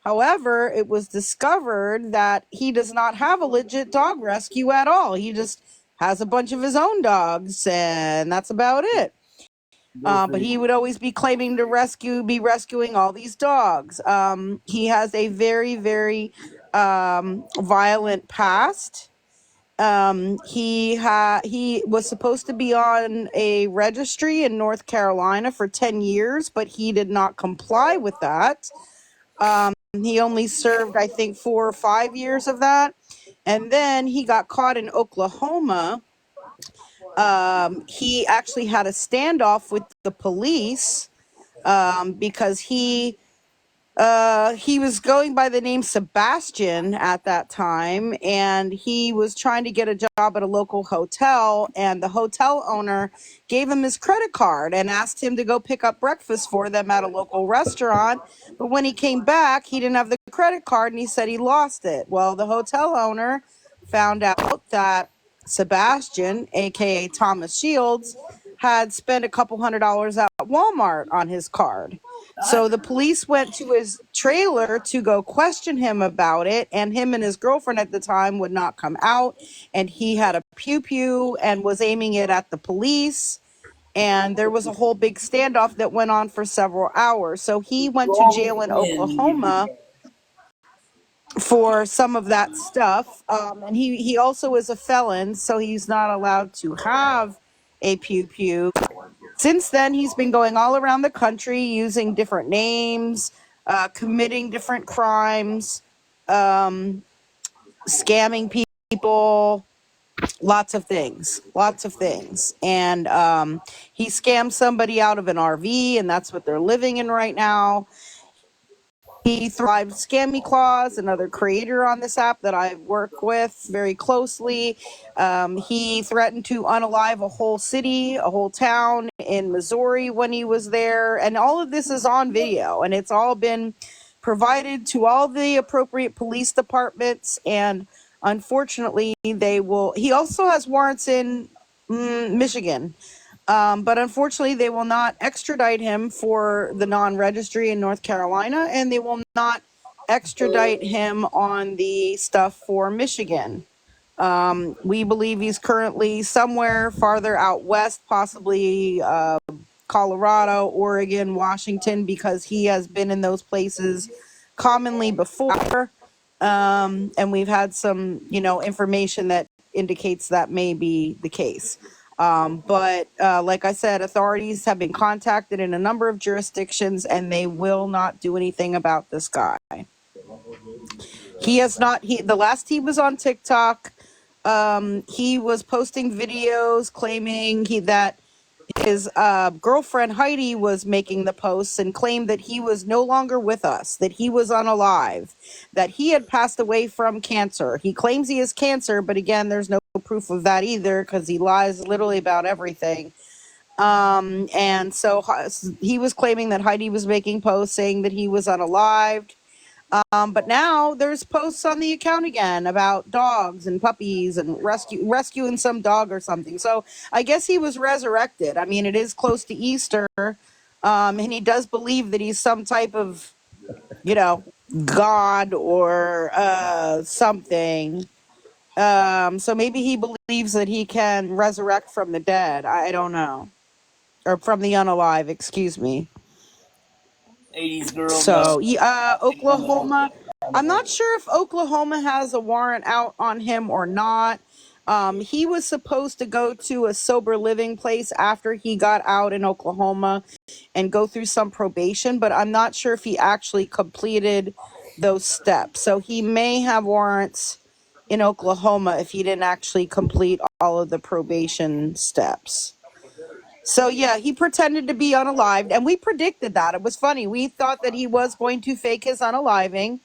However, it was discovered that he does not have a legit dog rescue at all. He just has a bunch of his own dogs, and that's about it. But he would always be claiming to be rescuing all these dogs. He has a very, very violent past. He was supposed to be on a registry in North Carolina for 10 years, but he did not comply with that. He only served, I think, 4 or 5 years of that. And then he got caught in Oklahoma. He actually had a standoff with the police because he was going by the name Sebastian at that time, and he was trying to get a job at a local hotel, and the hotel owner gave him his credit card and asked him to go pick up breakfast for them at a local restaurant. But when he came back, he didn't have the credit card, and he said he lost it. Well, the hotel owner found out that Sebastian, aka Thomas Shields, had spent a couple $100s at Walmart on his card. So the police went to his trailer to go question him about it, and him and his girlfriend at the time would not come out, and he had a pew-pew and was aiming it at the police, and there was a whole big standoff that went on for several hours. So he went to jail in Oklahoma for some of that stuff, and he also is a felon, so he's not allowed to have a pew-pew. Since then, he's been going all around the country using different names, committing different crimes, scamming people, lots of things. And he scammed somebody out of an RV, and that's what they're living in right now. He thrived Scammy Claus, another creator on this app that I work with very closely. He threatened to unalive a whole city, a whole town in Missouri when he was there. And all of this is on video, and it's all been provided to all the appropriate police departments. And unfortunately, he also has warrants in Michigan. But unfortunately, they will not extradite him for the non-registry in North Carolina, and they will not extradite him on the stuff for Michigan. We believe he's currently somewhere farther out west, possibly Colorado, Oregon, Washington, because he has been in those places commonly before. And we've had some, information that indicates that may be the case. But like I said, authorities have been contacted in a number of jurisdictions, and they will not do anything about this guy. The last he was on TikTok, he was posting videos claiming that his girlfriend Heidi was making the posts and claimed that he was no longer with us, that he was unalive, that he had passed away from cancer. He claims he has cancer, but again, there's no proof of that either, because he lies literally about everything. And so he was claiming that Heidi was making posts saying that he was unalived. But now there's posts on the account again about dogs and puppies and rescuing some dog or something. So I guess he was resurrected. I mean, it is close to Easter, and he does believe that he's some type of, God or something. So maybe he believes that he can resurrect from the dead. I don't know. Or from the unalive, excuse me. 80s girl. So, Oklahoma. I'm not sure if Oklahoma has a warrant out on him or not. He was supposed to go to a sober living place after he got out in Oklahoma and go through some probation, but I'm not sure if he actually completed those steps. So he may have warrants in Oklahoma if he didn't actually complete all of the probation steps. So yeah, he pretended to be unalived, and we predicted that. It was funny. We thought that he was going to fake his unaliving,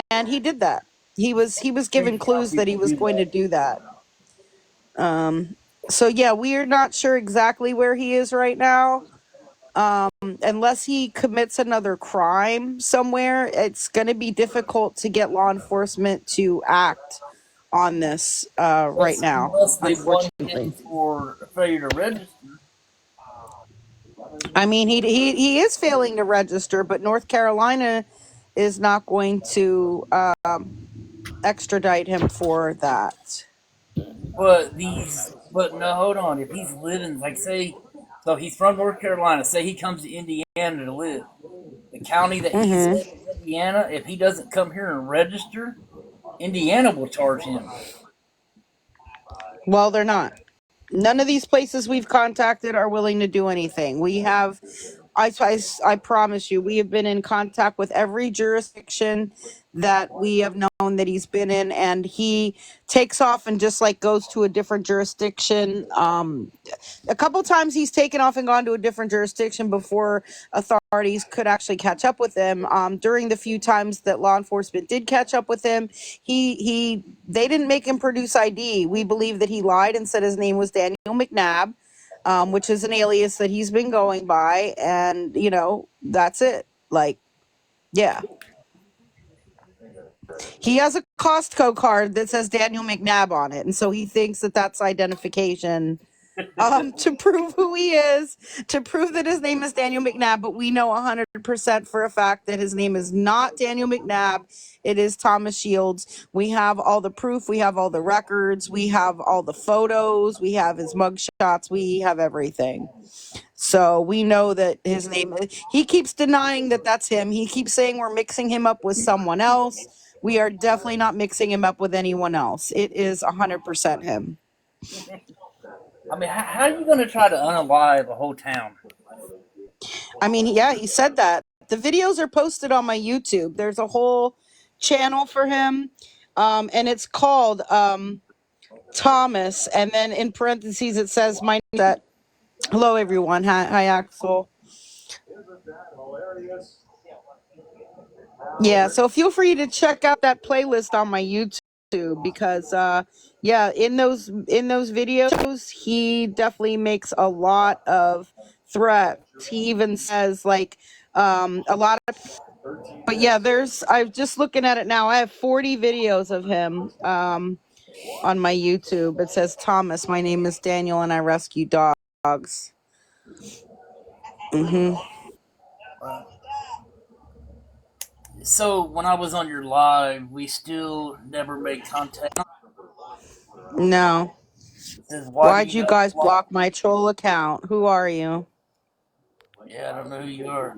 and he did that. He was given clues that he was going to do that. So yeah, we are not sure exactly where he is right now. Unless he commits another crime somewhere, it's going to be difficult to get law enforcement to act on this right now, unfortunately. For failure to register. I mean, he is failing to register, but North Carolina is not going to extradite him for that. But no, hold on. If he's living, like, say, so he's from North Carolina. Say he comes to Indiana to live. The county that he's Mm-hmm. in Indiana, if he doesn't come here and register, Indiana will charge him. Well, they're not. None of these places we've contacted are willing to do anything. We have, I promise you, we have been in contact with every jurisdiction that we have known that he's been in, and he takes off and just like goes to a different jurisdiction. A couple times he's taken off and gone to a different jurisdiction before authorities could actually catch up with him. During the few times that law enforcement did catch up with him, they didn't make him produce ID. We believe that he lied and said his name was Daniel McNabb, which is an alias that he's been going by, and that's it. Like, yeah. He has a Costco card that says Daniel McNabb on it, and so he thinks that that's identification to prove who he is, to prove that his name is Daniel McNabb. But we know 100% for a fact that his name is not Daniel McNabb. It is Thomas Shields. We have all the proof. We have all the records. We have all the photos. We have his mugshots. We have everything. So we know that his name, he keeps denying that that's him. He keeps saying we're mixing him up with someone else. We are definitely not mixing him up with anyone else. It is 100% him. I mean, how are you going to try to unalive a whole town? I mean, yeah, he said that. The videos are posted on my YouTube. There's a whole channel for him, and it's called Thomas. And then in parentheses, it says my that. Hello, everyone. Hi, Axel. Yeah, so feel free to check out that playlist on my YouTube because yeah, in those videos he definitely makes a lot of threats. He even says like a lot of, but yeah, I'm just looking at it now. I have 40 videos of him on my YouTube. It says Thomas, my name is Daniel and I rescue dogs. Mhm. Uh, so when I was on your live, we still never made contact. No. It says, why do Why'd you you guys guys block? block my troll account? Who are you? Yeah, I don't know who you are.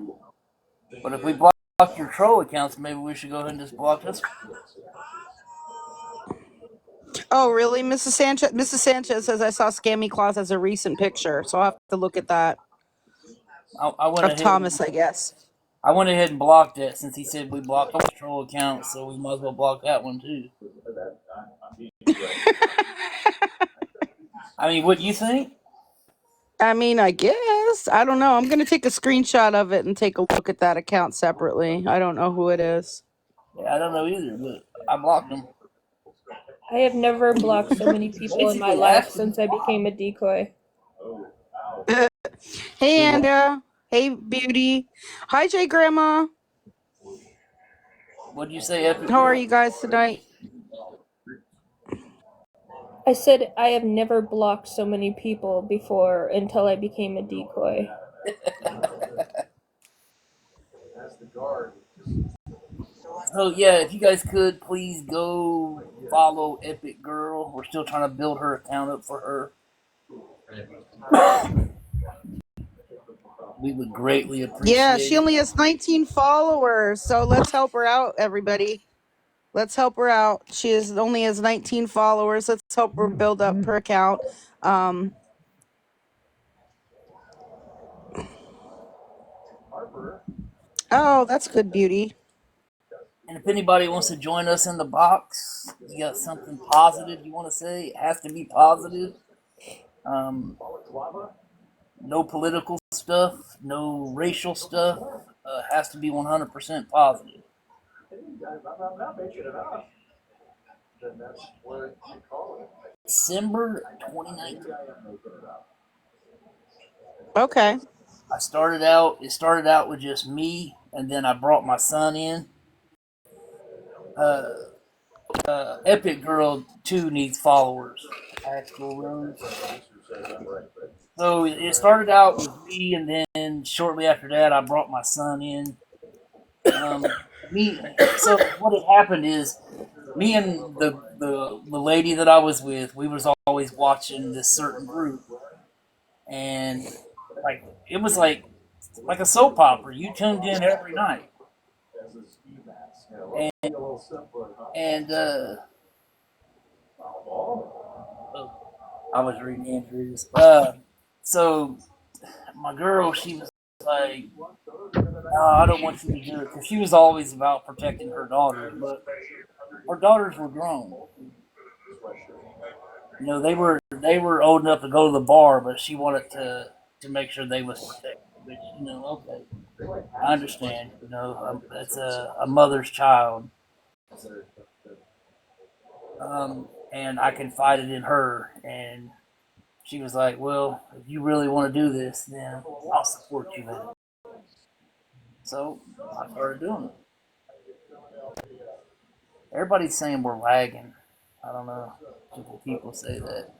But if we block your troll accounts, maybe we should go ahead and just block this. Oh, really, Mrs. Sanchez? Mrs. Sanchez says I saw Scammy Claus as a recent picture, so I'll have to look at that. I went Of ahead Thomas, and I guess. I went ahead and blocked it since he said we blocked his troll account, so we might as well block that one too. I mean, what do you think? I mean, I guess. I don't know. I'm going to take a screenshot of it and take a look at that account separately. I don't know who it is. Yeah, I don't know either, but I blocked him. I have never blocked so many You people in my basically life asked him. since I became a decoy. Hey, Do what? Anda. Hey, Beauty. Hi, Jay Grandma. What did you say, Epic How are Girl? you guys tonight? I said I have never blocked so many people before until I became a decoy. So yeah, if you guys could please go follow Epic Girl. We're still trying to build her account up for her. We would greatly Yeah, appreciate she it. only has 19 followers, so let's help her out, everybody. Let's help her out. She only has 19 followers. Let's help her build up her account. Um, oh, that's good, Beauty. And if anybody wants to join us in the box, you got something positive you want to say, it has to be positive. Um, no political stuff, no racial stuff. Has to be 100% positive. December 2019. Okay. It started out with just me, and then I brought my son in. Uh, Epic Girl 2 needs followers. Actual Rose. So it started out with me, and then shortly after that, I brought my son in. So what had happened is me and the lady that I was with, we was always watching this certain group, and like it was like a soap opera. You tuned in every night, and oh, I was reading Andrews. So my girl, she was like, "No, I don't want you to do it," because she was always about protecting her daughters, but her daughters were grown. You know, they were old enough to go to the bar, but she wanted to make sure they was protected. Which, okay, I understand. That's a mother's child, and I confided in her, and she was like, "Well, if you really want to do this, then I'll support you in it." So I started doing it. Everybody's saying we're lagging. I don't know. People say that.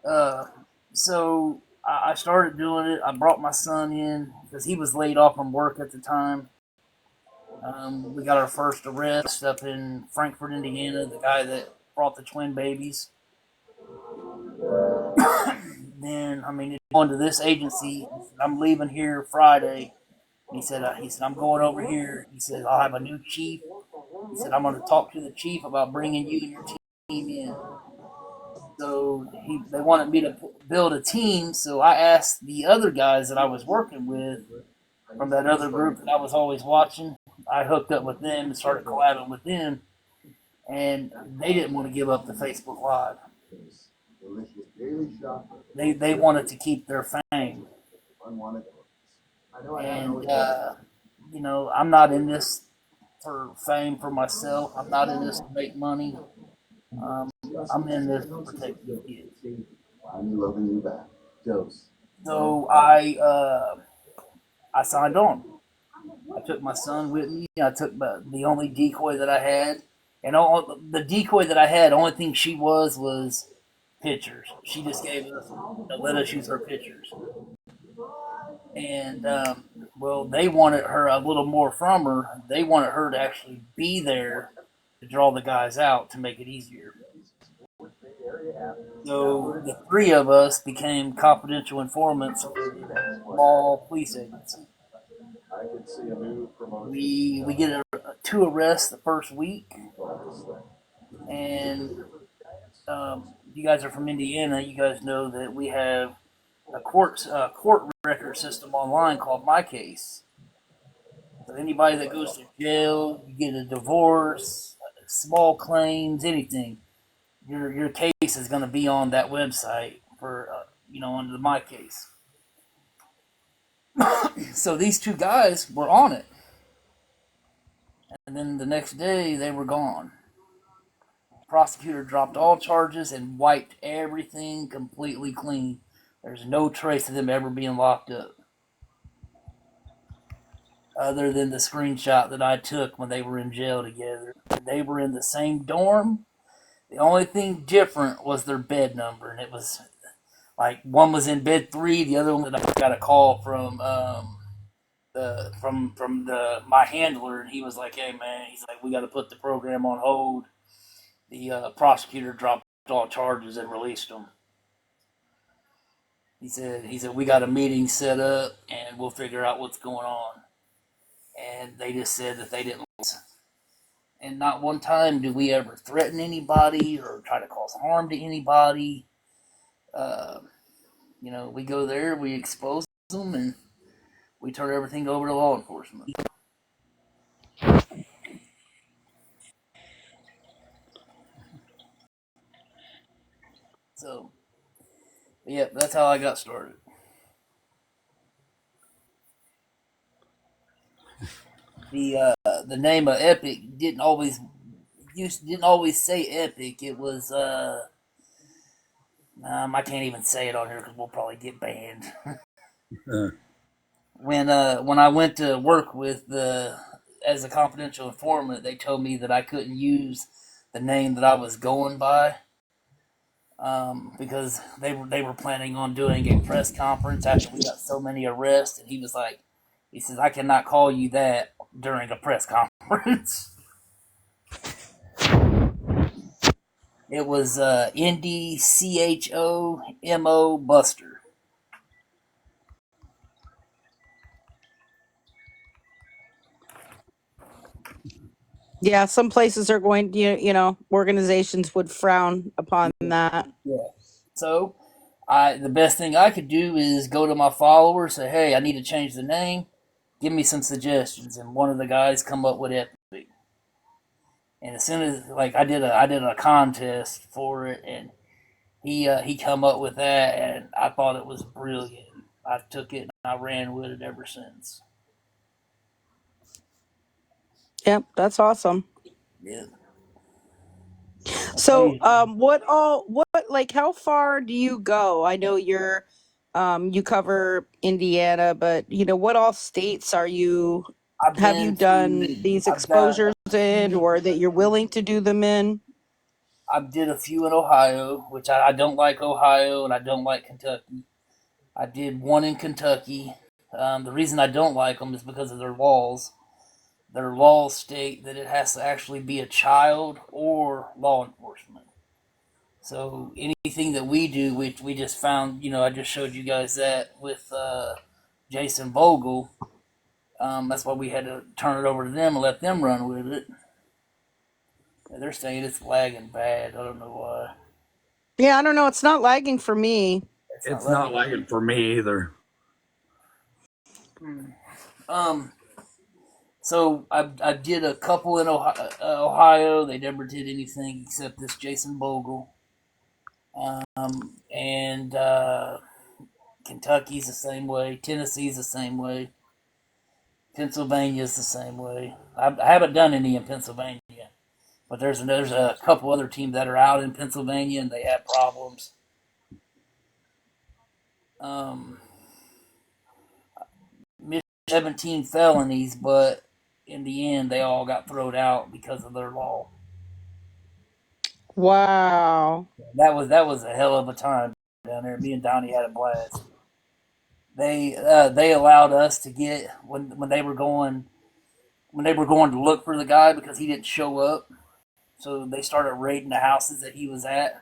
Uh, so I started doing it. I brought my son in because he was laid off from work at the time. We got our first arrest up in Frankfort, Indiana. The guy that brought the twin babies. Then, going to this agency. I'm leaving here Friday. He said, I'm going over here. He said, I'll have a new chief. He said, I'm going to talk to the chief about bringing you and your team in. So they wanted me to build a team. So I asked the other guys that I was working with from that other group that I was always watching. I hooked up with them and started collabing with them. And they didn't want to give up the Facebook Live. They wanted to keep their fame. And, I'm not in this for fame for myself. I'm not in this to make money. Um, I'm in this to protect the kids. So I signed on. I took my son with me. I took the only decoy that I had, and the decoy that I had, the only thing she was pictures. She just gave us, let us use her pictures. And well, they wanted her a little more from her. They wanted her to actually be there to draw the guys out to make it easier. So the three of us became confidential informants for a small police agency. We get two arrests the first week, and you guys are from Indiana. You guys know that we have a court record system online called My Case. So anybody that goes to jail, you get a divorce, small claims, anything, your case is going to be on that website for under the My Case. So these two guys were on it, and then the next day they were gone. The prosecutor dropped all charges and wiped everything completely clean. There's no trace of them ever being locked up, other than the screenshot that I took when they were in jail together. They were in the same dorm. The only thing different was their bed number, and it was like one was in bed 3, the other one that I got a call from my handler, and he was like, "Hey man," he's like, "we got to put the program on hold." The prosecutor dropped all charges and released them. He said we got a meeting set up and we'll figure out what's going on. And they just said that they didn't listen. And not one time do we ever threaten anybody or try to cause harm to anybody. We go there, we expose them, and we turn everything over to law enforcement. So, yeah, that's how I got started. The name of Epic didn't always say Epic. It was I can't even say it on here because we'll probably get banned. When I went to work as a confidential informant, they told me that I couldn't use the name that I was going by, because they were planning on doing a press conference after we got so many arrests, and he says, I cannot call you that during a press conference. It was NDCHOMO Buster. Yeah, some places are going, organizations would frown upon that. Yeah. So, the best thing I could do is go to my followers, say, "Hey, I need to change the name. Give me some suggestions." And one of the guys come up with Epic. And as soon as I did a contest for it, and he come up with that, and I thought it was brilliant. I took it and I ran with it ever since. Yep, that's awesome. Yeah. So, Okay. like, how far do you go? I know you cover Indiana, but what all states I've have you been done to. these I've done. exposures in, or that you're willing to do them in? I did a few in Ohio, which I don't like Ohio and I don't like Kentucky. I did one in Kentucky. The reason I don't like them is because of their laws. Their laws state that it has to actually be a child or law enforcement. So anything that we do, we just found, I just showed you guys that with Jason Vogel. That's why we had to turn it over to them and let them run with it. And they're saying it's lagging bad. I don't know why. Yeah, I don't know. It's not lagging for me. It's not It's not lagging. lagging for me either. Hmm. Um. So I did a couple in Ohio. They never did anything except this Jason Bogle. And Kentucky's the same way. Tennessee's the same way. Pennsylvania's the same way. I haven't done any in Pennsylvania, but there's a couple other teams that are out in Pennsylvania and they have problems. Um, 17 felonies, but in the end they all got thrown out because of their law. Wow. That was a hell of a time down there. Me and Donnie had a blast. They allowed us to get when they were going to look for the guy because he didn't show up. So they started raiding the houses that he was at.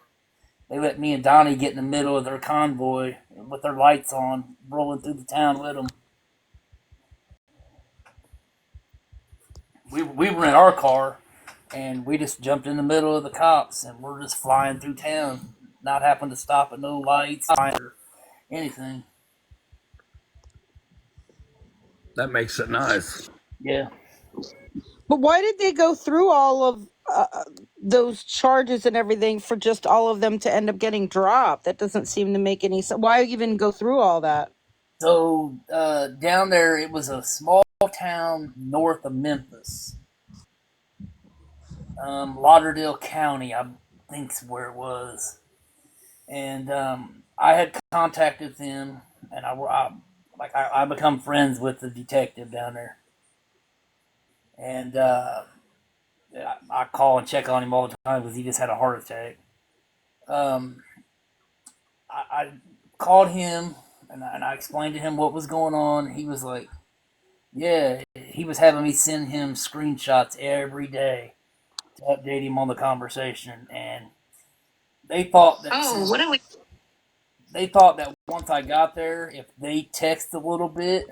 They let me and Donnie get in the middle of their convoy with their lights on, rolling through the town with them. We were in our car, and we just jumped in the middle of the cops, and we're just flying through town, not having to stop at no lights or anything. That makes it nice. Yeah. But why did they go through all of those charges and everything for just all of them to end up getting dropped? That doesn't seem to make any sense. Why even go through all that? So down there, it was a small town north of Memphis, Lauderdale County, I think's where it was. And I had contacted them, and I become friends with the detective down there, and I call and check on him all the time because he just had a heart attack. Um, I called him and I explained to him what was going on. He was like, "Yeah," he was having me send him screenshots every day to update him on the conversation, and they thought that they thought that once I got there, if they text a little bit,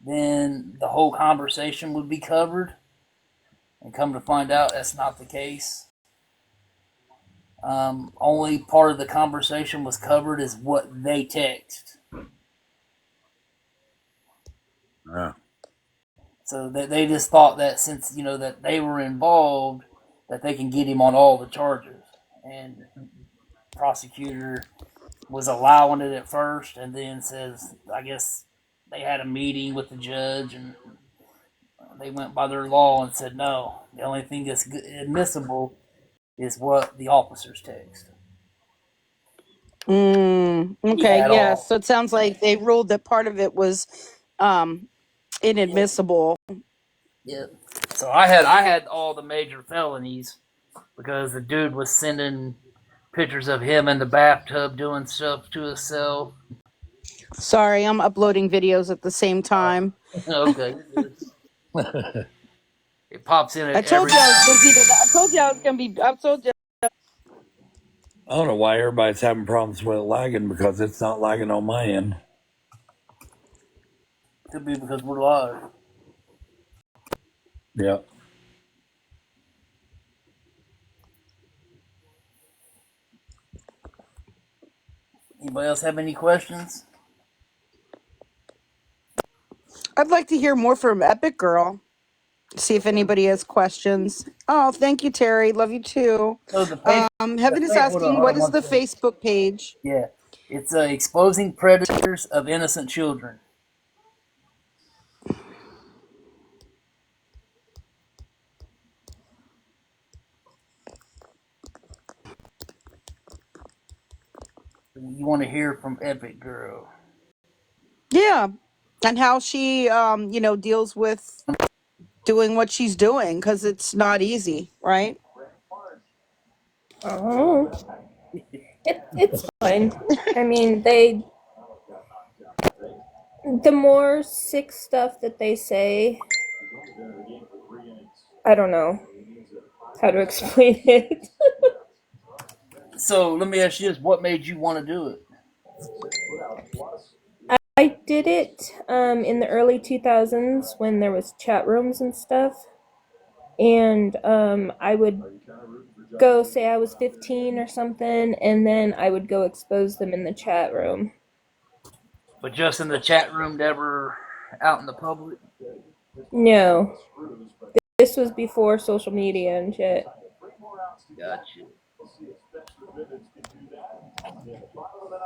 then the whole conversation would be covered. And come to find out, that's not the case. Only part of the conversation was covered is what they text. Yeah. So they just thought that since that they were involved, that they can get him on all the charges. And the prosecutor was allowing it at first, and then says, I guess they had a meeting with the judge, and they went by their law and said no. The only thing that's admissible is what the officers text. He Okay, had yeah. all. So it sounds like they ruled that part of it was um, Yeah. inadmissible. Yeah. So I had all the major felonies because the dude was sending pictures of him in the bathtub doing stuff to himself. Sorry, I'm uploading videos at the same time. Okay, you're good. It pops in I at told every. you I was busy. I told you I was gonna be. I told you. I don't know why everybody's having problems with it lagging because it's not lagging on my end. Could be because we're live. Yeah. Anybody else have any questions? I'd like to hear more from Epic Girl. See if anybody has questions. Oh, thank you, Terry. Love you too. So the Heaven is asking, hold what on is one the second. Facebook page? Yeah, it's exposing predators of innocent children. You want to hear from Epic Girl? Yeah, and how she, deals with doing what she's doing because it's not easy, right? Oh, it's fine. I mean, the more sick stuff that they say, I don't know how to explain it. So let me ask you this: what made you want to do it? I did it in the early 2000s when there was chat rooms and stuff, and I would go say I was 15 or something, and then I would go expose them in the chat room. But just in the chat room, never out in the public. No, this was before social media and shit. Gotcha.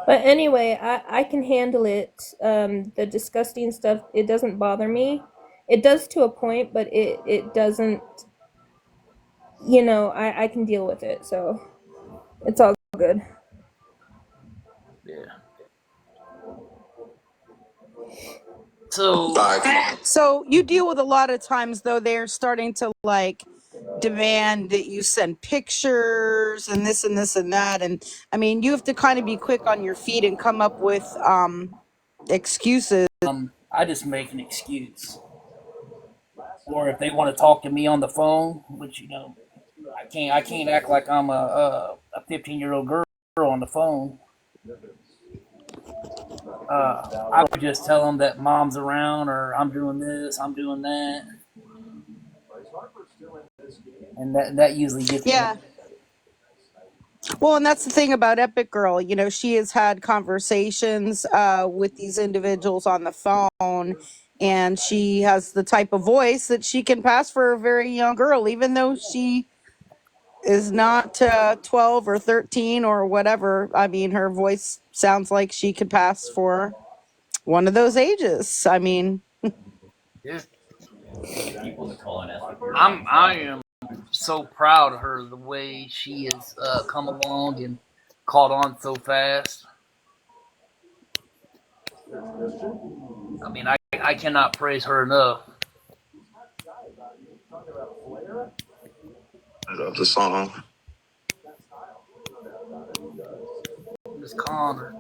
But anyway, I can handle it. The disgusting stuff, it doesn't bother me. It does to a point, but it doesn't, I can deal with it. So it's all good. Yeah. So So you deal with a lot of times though they're starting to like demand that you send pictures and this and this and that, and I mean you have to kind of be quick on your feet and come up with excuses. I just make an excuse. Or if they want to talk to me on the phone, which I can't act like I'm a 15-year-old girl on the phone. I would just tell them that mom's around, or I'm doing this, I'm doing that, and that usually gets them. Yeah. Well, and that's the thing about Epic Girl. She has had conversations with these individuals on the phone, and she has the type of voice that she can pass for a very young girl, even though she is not 12 or 13 or whatever. I mean, her voice sounds like she could pass for one of those ages. I mean, Yeah. I am so proud of her the way she has come along and caught on so fast. I mean, I cannot praise her enough. Of the song. Miss Connor.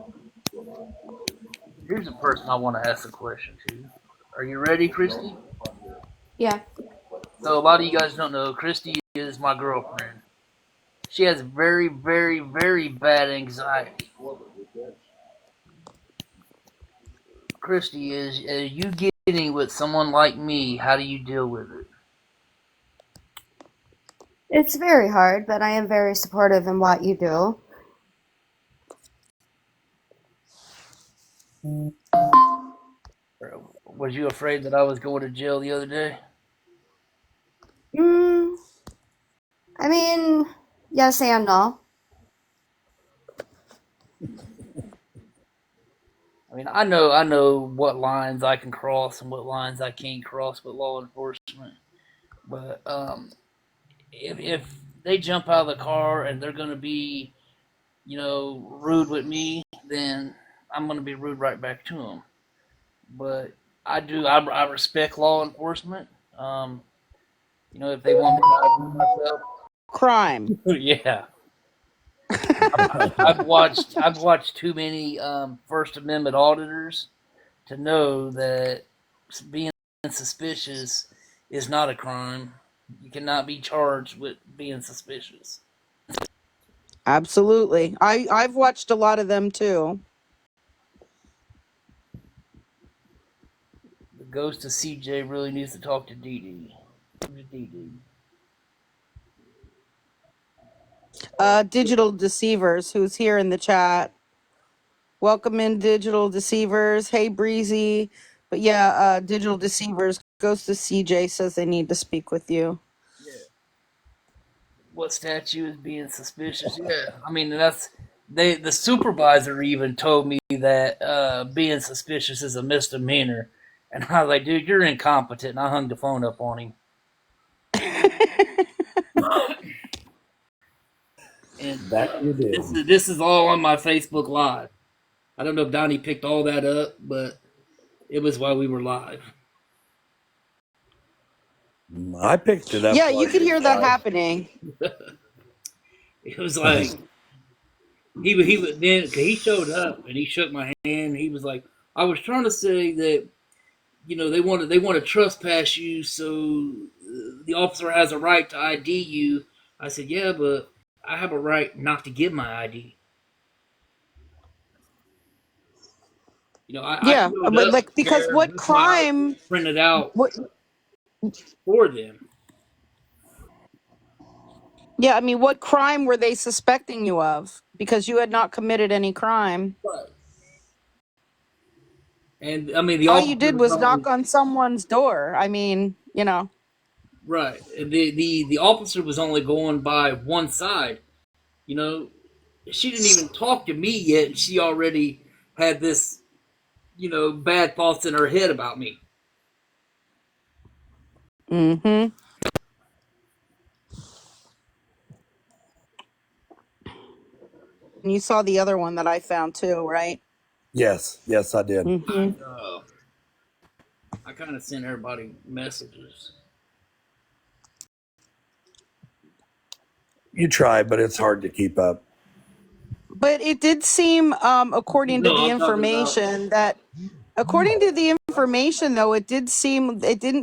Here's a person I want to ask a question to. Are you ready, Christy? Yeah. So a lot of you guys don't know, Christy is my girlfriend. She has very, very, very bad anxiety. Christy, is you getting with someone like me, how do you deal with it? It's very hard, but I am very supportive in what you do. Was you afraid that I was going to jail the other day? I mean, yes and no. I mean, I know what lines I can cross and what lines I can't cross with law enforcement. But if they jump out of the car and they're going to be, rude with me, then I'm going to be rude right back to them. But I respect law enforcement. If they want me to do myself, crime. yeah. I've watched too many First Amendment auditors to know that being suspicious is not a crime. You cannot be charged with being suspicious. Absolutely. I've watched a lot of them too. The ghost of CJ really needs to talk to Dee Dee. Who's Dee Dee? Digital Deceivers, who's here in the chat. Welcome in, Digital Deceivers. Hey, Breezy. But yeah, Digital Deceivers, Ghost of CJ says they need to speak with you. Yeah. What statue is being suspicious? Yeah. I mean, that's the supervisor even told me that being suspicious is a misdemeanor. And I was like, dude, you're incompetent. And I hung the phone up on him. And That you did. this is all on my Facebook Live. I don't know if Donnie picked all that up, but it was while we were live. I picked it up. Yeah, you could hear that happening. It was like he was then he showed up and he shook my hand. He was like, I was trying to say that they want to trespass you, so the officer has a right to ID you. I said, yeah, but I have a right not to give my ID. I Yeah, showed but up like, because there what with my ID crime? printed out What? for them. Yeah, I mean, what crime were they suspecting you of? Because you had not committed any crime. Right. And I mean, the All you officer did was was only knock on someone's door. I mean, right. The officer was only going by one side. You know, she didn't even talk to me yet, and she already had this, bad thoughts in her head about me. Mm-hmm. And you saw the other one that I found too, right? Yes, I did. Mm-hmm. I kind of sent everybody messages. You try, but it's hard to keep up. But it did seem, according to No, the I'm talking about information, though, it didn't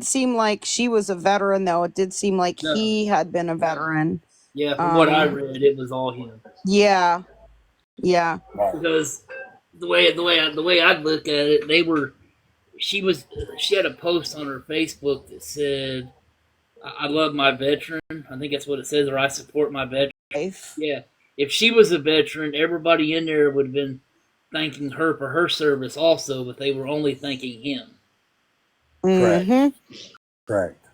seem like she was a veteran, though. It did seem like no. he had been a veteran. Yeah, from what I read, it was all him. Yeah. Yeah. Because the way I'd look at it, she had a post on her Facebook that said, I love my veteran. I think that's what it says, or I support my veteran. Life. Yeah. If she was a veteran, everybody in there would have been thanking her for her service also, but they were only thanking him. Correct. Mm-hmm. Correct.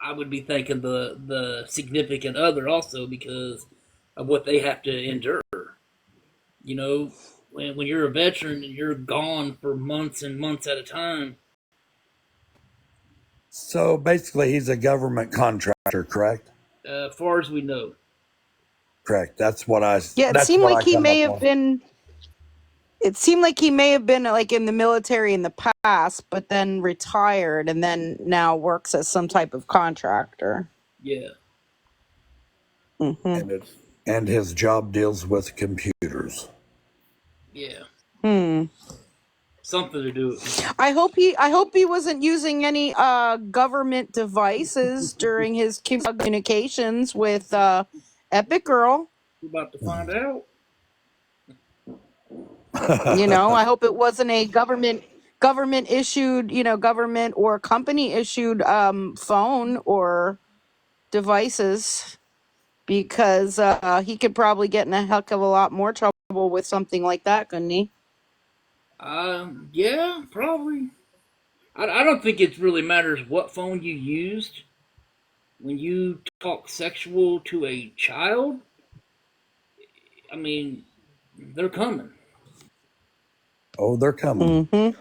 I would be thanking the significant other also because of what they have to endure. When you're a veteran and you're gone for months and months at a time. So basically, he's a government contractor, correct? As far as we know. Correct. That's what I. Yeah, That's what I come up with. It seemed like he may have been like in the military in the past, but then retired and then now works as some type of contractor. Yeah. Mm-hmm. And his job deals with computers. Yeah. Hmm. Something to do with it. I hope he wasn't using any government devices during his communications with Epic Girl. We're about to find out. I hope it wasn't a government issued, government or company issued phone or devices, because he could probably get in a heck of a lot more trouble with something like that, couldn't he? Yeah, probably. I don't think it really matters what phone you used. When you talk sexual to a child, I mean, they're coming. Oh, they're coming. Mm-hmm.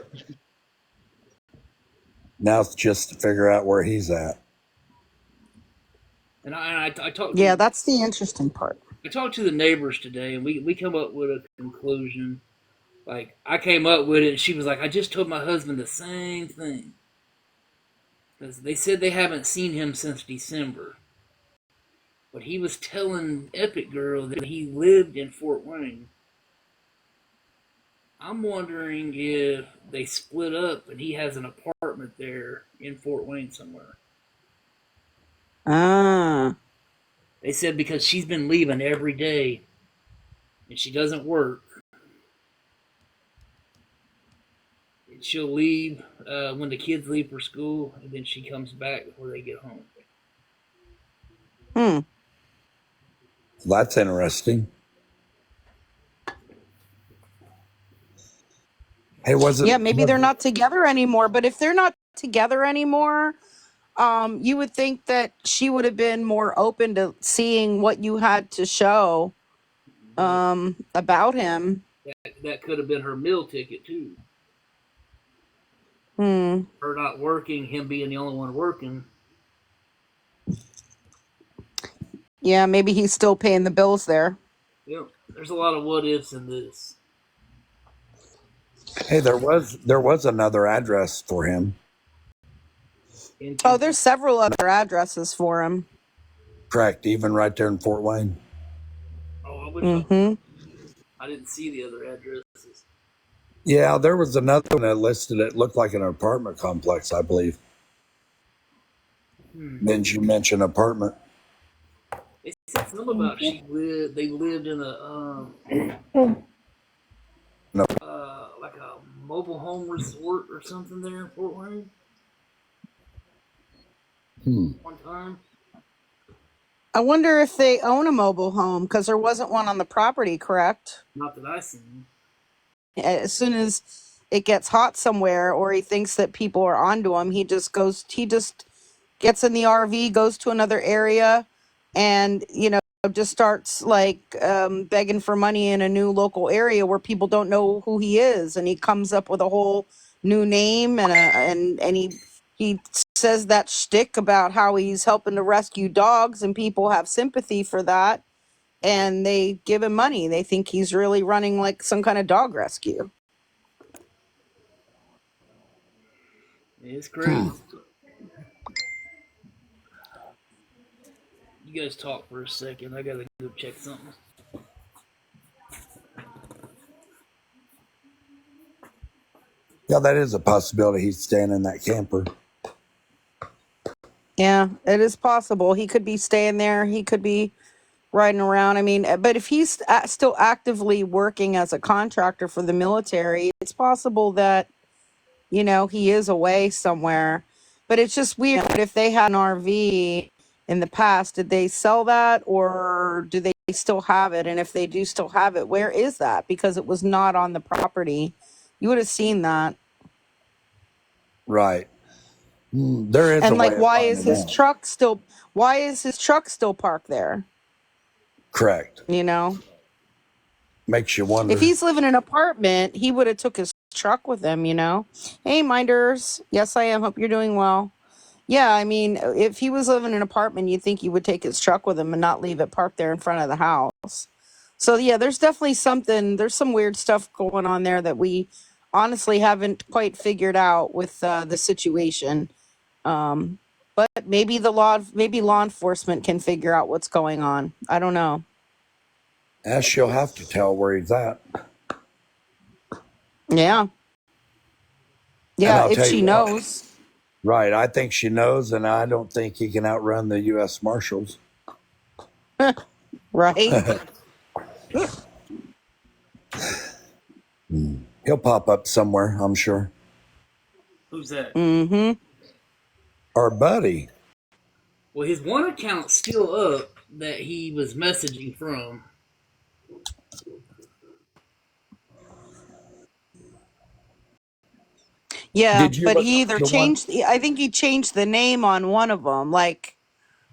Now it's just to figure out where he's at. And I talked. Yeah, that's the interesting part. I talked to the neighbors today, and we come up with a conclusion. Like, I came up with it, and she was like, I just told my husband the same thing. Because they said they haven't seen him since December. But he was telling Epic Girl that he lived in Fort Wayne. I'm wondering if they split up and he has an apartment there in Fort Wayne somewhere. Ah. They said because she's been leaving every day and she doesn't work. She'll leave when the kids leave for school, and then she comes back before they get home. Hmm. That's interesting. Hey, Yeah, maybe they're not together anymore. But if they're not together anymore, you would think that she would have been more open to seeing what you had to show That, about him. that could have been her meal ticket too. Hmm. Her not working, him being the only one working. Yeah, maybe he's still paying the bills there. Yep. There's a lot of what ifs in this. Hey, there was another address for him. In Oh, Kentucky. there's several other addresses for him. Correct, even right there in Fort Wayne. Oh, I wish Mm-hmm. I didn't see the other addresses. Yeah, there was another one that listed it looked like an apartment complex, I believe. Didn't you mention apartment? They said something about they lived in a No. like a mobile home resort or something there in Fort Wayne one time. I wonder if they own a mobile home because there wasn't one on the property, correct? Not that I seen. As soon as it gets hot somewhere or he thinks that people are onto him, he just gets in the RV, goes to another area, and just starts like begging for money in a new local area where people don't know who he is, and he comes up with a whole new name and he says that shtick about how he's helping to rescue dogs and people have sympathy for that and they give him money. They think he's really running like some kind of dog rescue. It's crazy. You guys talk for a second. I gotta go check something. Yeah, that is a possibility. He's staying in that camper. Yeah, it is possible. He could be staying there. He could be riding around. I mean, but if he's still actively working as a contractor for the military, it's possible that, he is away somewhere. But it's just weird. If they had an RV in the past, did they sell that or do they still have it? And if they do still have it, where is that? Because it was not on the property. You would have seen that. Right. There is a And like, way of finding out. why is his truck still parked there? Correct. You know? Makes you If wonder. he's living in an apartment, he would have took his truck with him. Hey, minders. Yes, I am. Hope you're doing well. Yeah, I mean, if he was living in an apartment, you'd think he would take his truck with him and not leave it parked there in front of the house. So, yeah, there's definitely there's some weird stuff going on there that we honestly haven't quite figured out with the situation. But maybe maybe law enforcement can figure out what's going on. I don't know. As she'll have to tell where he's at. Yeah. And Yeah, I'll if tell she you what. knows. Right. I think she knows, and I don't think he can outrun the U.S. Marshals. Right? He'll pop up somewhere, I'm sure. Who's that? Mm-hmm. Our buddy. Well, his one account's still up that he was messaging from. Yeah, Did you but look he up either the one? changed. I think he changed the name on one of them. Like,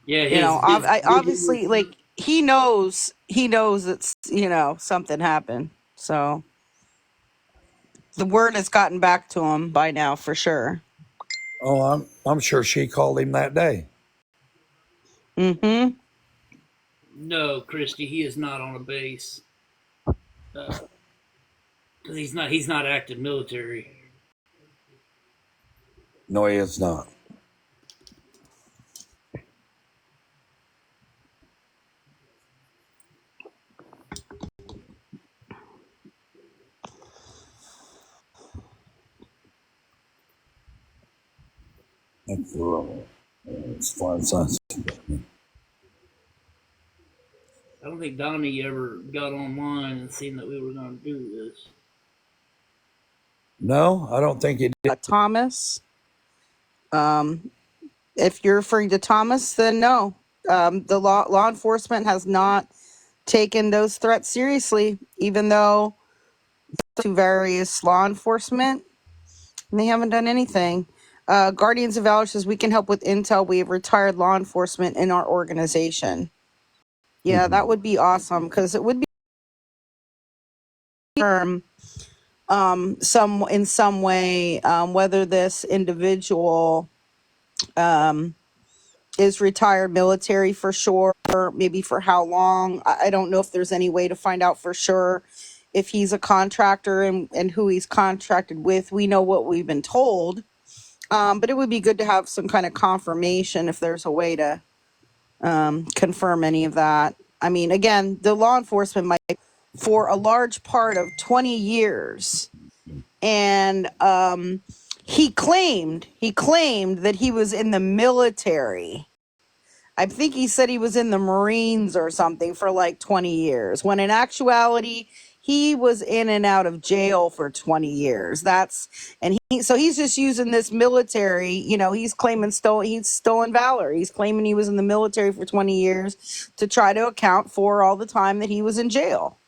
Yeah, his obviously, like he knows it's something happened. So the word has gotten back to him by now for sure. Oh, I'm sure she called him that day. Mm-hmm. no, Christy. He is not on a base because he's not active military. No, he is not. It's flying signs. I don't think Donnie ever got online and seen that we were going to do this. No, I don't think it did. Thomas. If you're referring to Thomas, then no. The law enforcement has not taken those threats seriously, even though to various law enforcement, and they haven't done anything. Guardians of Valor says we can help with intel. We have retired law enforcement in our organization. Yeah, that would be awesome because it would be some in some way whether this individual is retired military for sure, maybe for how long. I don't know if there's any way to find out for sure if he's a contractor and who he's contracted with. We know what we've been told, but it would be good to have some kind of confirmation if there's a way to confirm any of that. I mean, again, the law enforcement might for a large part of 20 years, and he claimed that he was in the military. I think he said he was in the Marines or something for like 20 years, when in actuality, he was in and out of jail for 20 years. So he's just using this military, he's claiming he's stolen valor. He's claiming he was in the military for 20 years to try to account for all the time that he was in jail.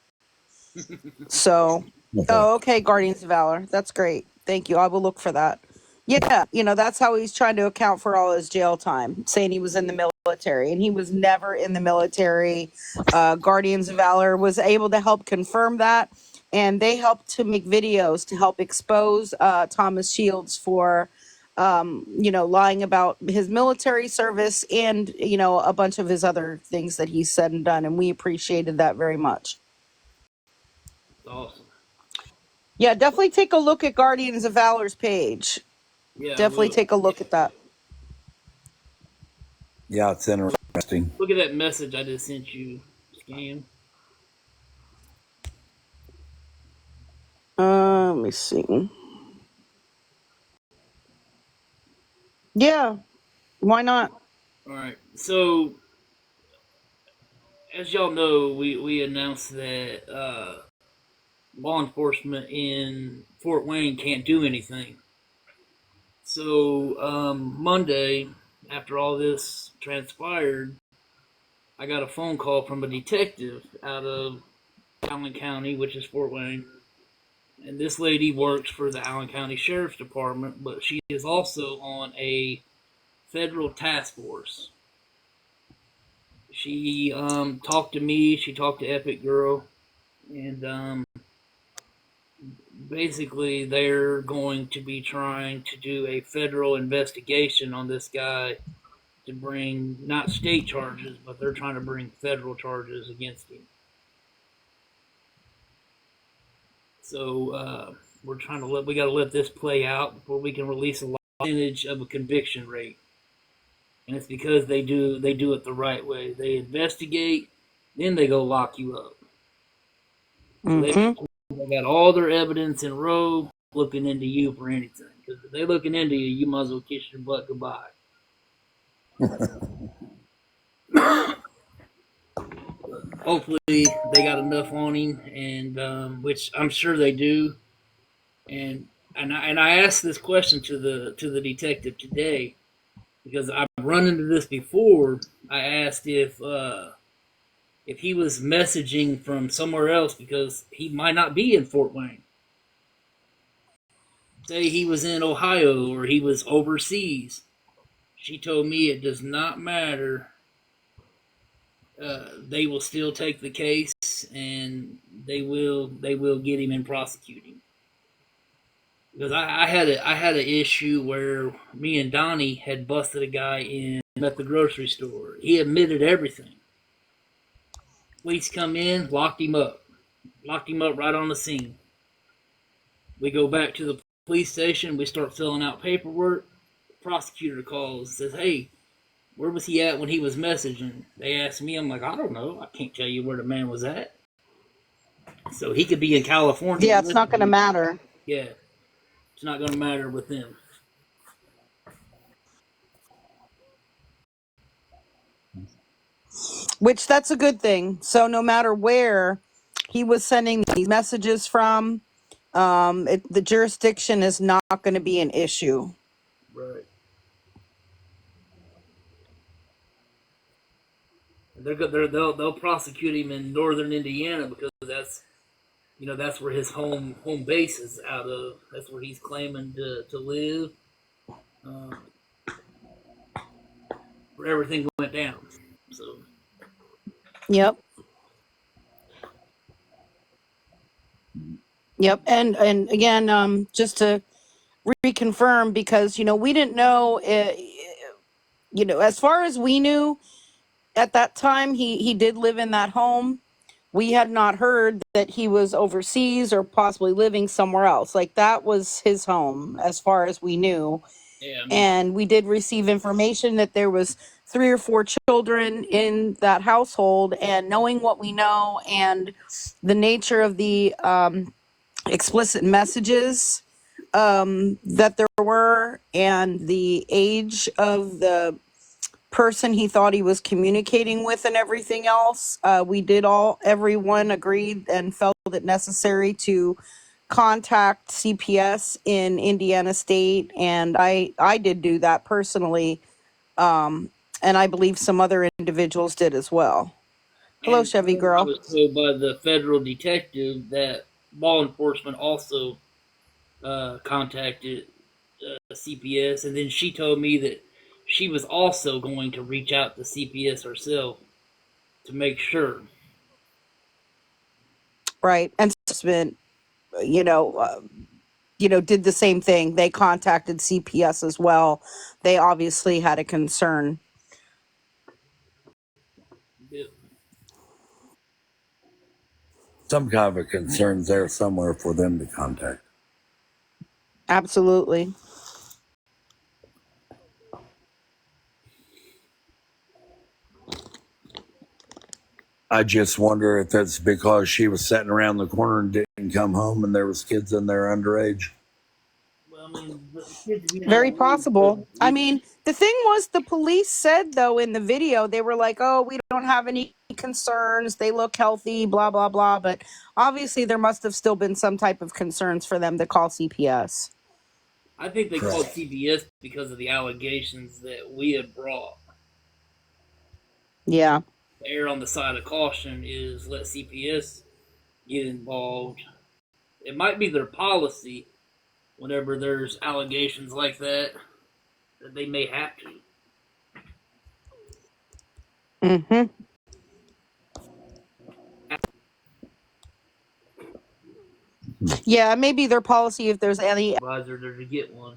So, okay, Guardians of Valor. That's great. Thank you. I will look for that. Yeah, that's how he's trying to account for all his jail time, saying he was in the military, and he was never in the military. Guardians of Valor was able to help confirm that, and they helped to make videos to help expose Thomas Shields for, lying about his military service and, a bunch of his other things that he said and done, and we appreciated that very much. Awesome. Yeah, definitely take a look at Guardians of Valor's page. Yeah, Definitely take a look at that. Yeah, it's interesting. Look at that message I just sent you, Scam. Let me see. Yeah, why not? All right. So, as y'all know, we announced that law enforcement in Fort Wayne can't do anything. So Monday, after all this transpired, I got a phone call from a detective out of Allen County, which is Fort Wayne. And this lady works for the Allen County Sheriff's Department, but she is also on a federal task force. She talked to me, she talked to Epic Girl, and basically they're going to be trying to do a federal investigation on this guy to bring not state charges, but they're trying to bring federal charges against him. So we're trying to we got to let this play out before we can release a percentage of a conviction rate. And it's because they do it the right way. They investigate, then they go lock you up. So they got all their evidence in row, looking into you for anything. Because if they're looking into you, you might as well kiss your butt goodbye. Hopefully they got enough on him, and which I'm sure they do. And I asked this question to the detective today because I've run into this before. I asked if he was messaging from somewhere else because he might not be in Fort Wayne. Say he was in Ohio or he was overseas. She told me it does not matter. They will still take the case and they will get him and prosecute him. Because I had an issue where me and Donnie had busted a guy in at the grocery store. He admitted everything. Police come in, locked him up right on the scene. We go back to the police station. We start filling out paperwork. The prosecutor calls and says, "Hey, where was he at when he was messaging?" They asked me. I'm like, "I don't know. I can't tell you where the man was at." So he could be in California. Yeah, it's not going to matter. Yeah, it's not going to matter with them. which that's a good thing. So no matter where he was sending these messages from, the jurisdiction is not going to be an issue. Right. They'll prosecute him in northern Indiana because that's where his home base is out of. That's where he's claiming to live. Where everything went down. So Yep. Yep. And again, just to reconfirm, because we didn't know, as far as we knew at that time, he did live in that home. We had not heard that he was overseas or possibly living somewhere else. Like, that was his home as far as we knew. yeah, me too. And we did receive information that there was 3 or 4 children in that household, and knowing what we know and the nature of the explicit messages that there were, and the age of the person he thought he was communicating with and everything else, everyone agreed and felt it necessary to contact CPS in Indiana State, and I did do that personally, and I believe some other individuals did as well. Hello, And Chevy I girl. was told by the federal detective that law enforcement also contacted CPS, and then she told me that she was also going to reach out to CPS herself to make sure. Right, and you know, uh, did the same thing. They contacted CPS as well. They obviously had a concern. Yeah. Some kind of a concern's there somewhere for them to contact. Absolutely. I just wonder if that's because she was sitting around the corner and didn't come home and there was kids in there underage. Well, I mean, the kids being Very underage possible. doesn't I equal. mean, the thing was, the police said, though, in the video, they were like, oh, we don't have any concerns. They look healthy, blah, blah, blah. But obviously, there must have still been some type of concerns for them to call CPS. I think they called Correct. CPS because of the allegations that we had brought. Yeah. The err on the side of caution is let CPS get involved. It might be their policy whenever there's allegations like that they may have to. Mm-hmm. Yeah, maybe their policy, if there's any. Advisor to get one.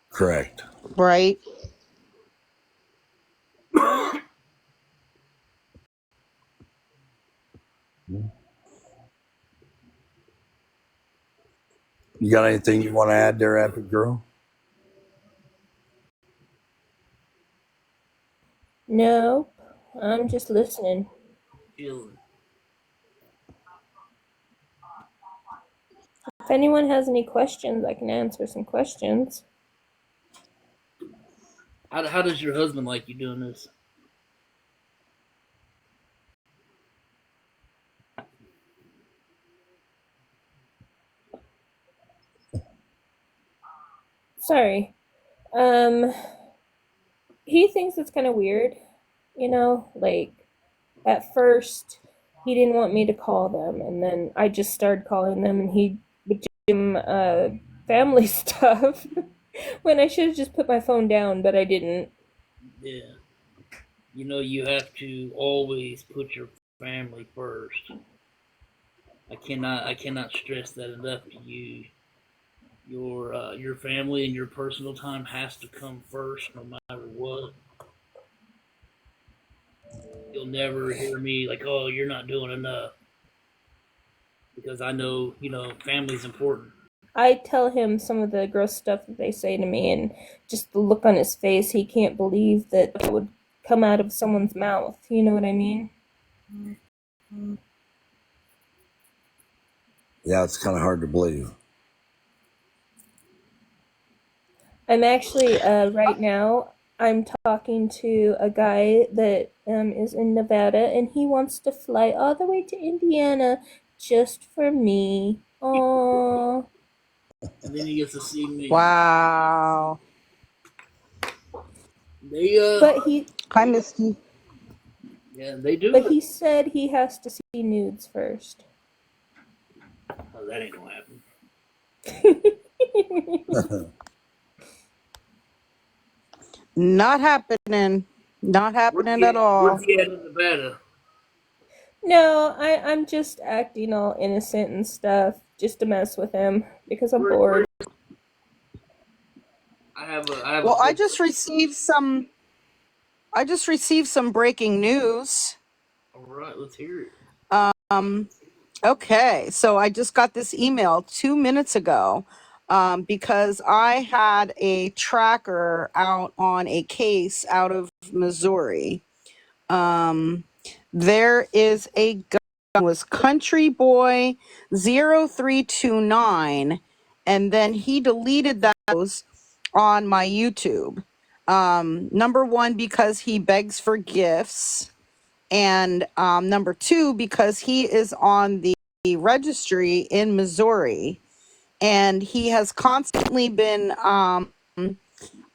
Correct. Right. You got anything you want to add there, Epic Girl? No, I'm just listening. Chilling. If anyone has any questions, I can answer some questions. How does your husband like you doing this? Sorry. He thinks it's kind of weird, like at first he didn't want me to call them, and then I just started calling them, and he would give him family stuff when I should have just put my phone down, but I didn't. Yeah. You have to always put your family first. I cannot stress that enough to you. Your family and your personal time has to come first, no matter what. You'll never hear me like, "Oh, you're not doing enough," because I know family's important. I tell him some of the gross stuff that they say to me, and just the look on his face, he can't believe that it would come out of someone's mouth. You know what I mean? Yeah, it's kind of hard to believe. I'm actually, right now, I'm talking to a guy that is in Nevada, and he wants to fly all the way to Indiana just for me. Aww. And then he gets to see me. Wow. They But he Hi, Misty. yeah, they do but it. he said he has to see nudes first. Oh, that ain't gonna happen. Not happening. Not happening at Where's all. he at in Nevada? No, I'm just acting all innocent and stuff just to mess with him because I'm Where, bored. I have a Well, I good. just received some. I just received some breaking news. All right, let's hear it. Okay, so I just got this email 2 minutes ago because I had a tracker out on a case out of Missouri. There is a gun was Country Boy 0329, and then he deleted those on my YouTube. Number one, because he begs for gifts, and number two, because he is on the registry in Missouri, and he has constantly been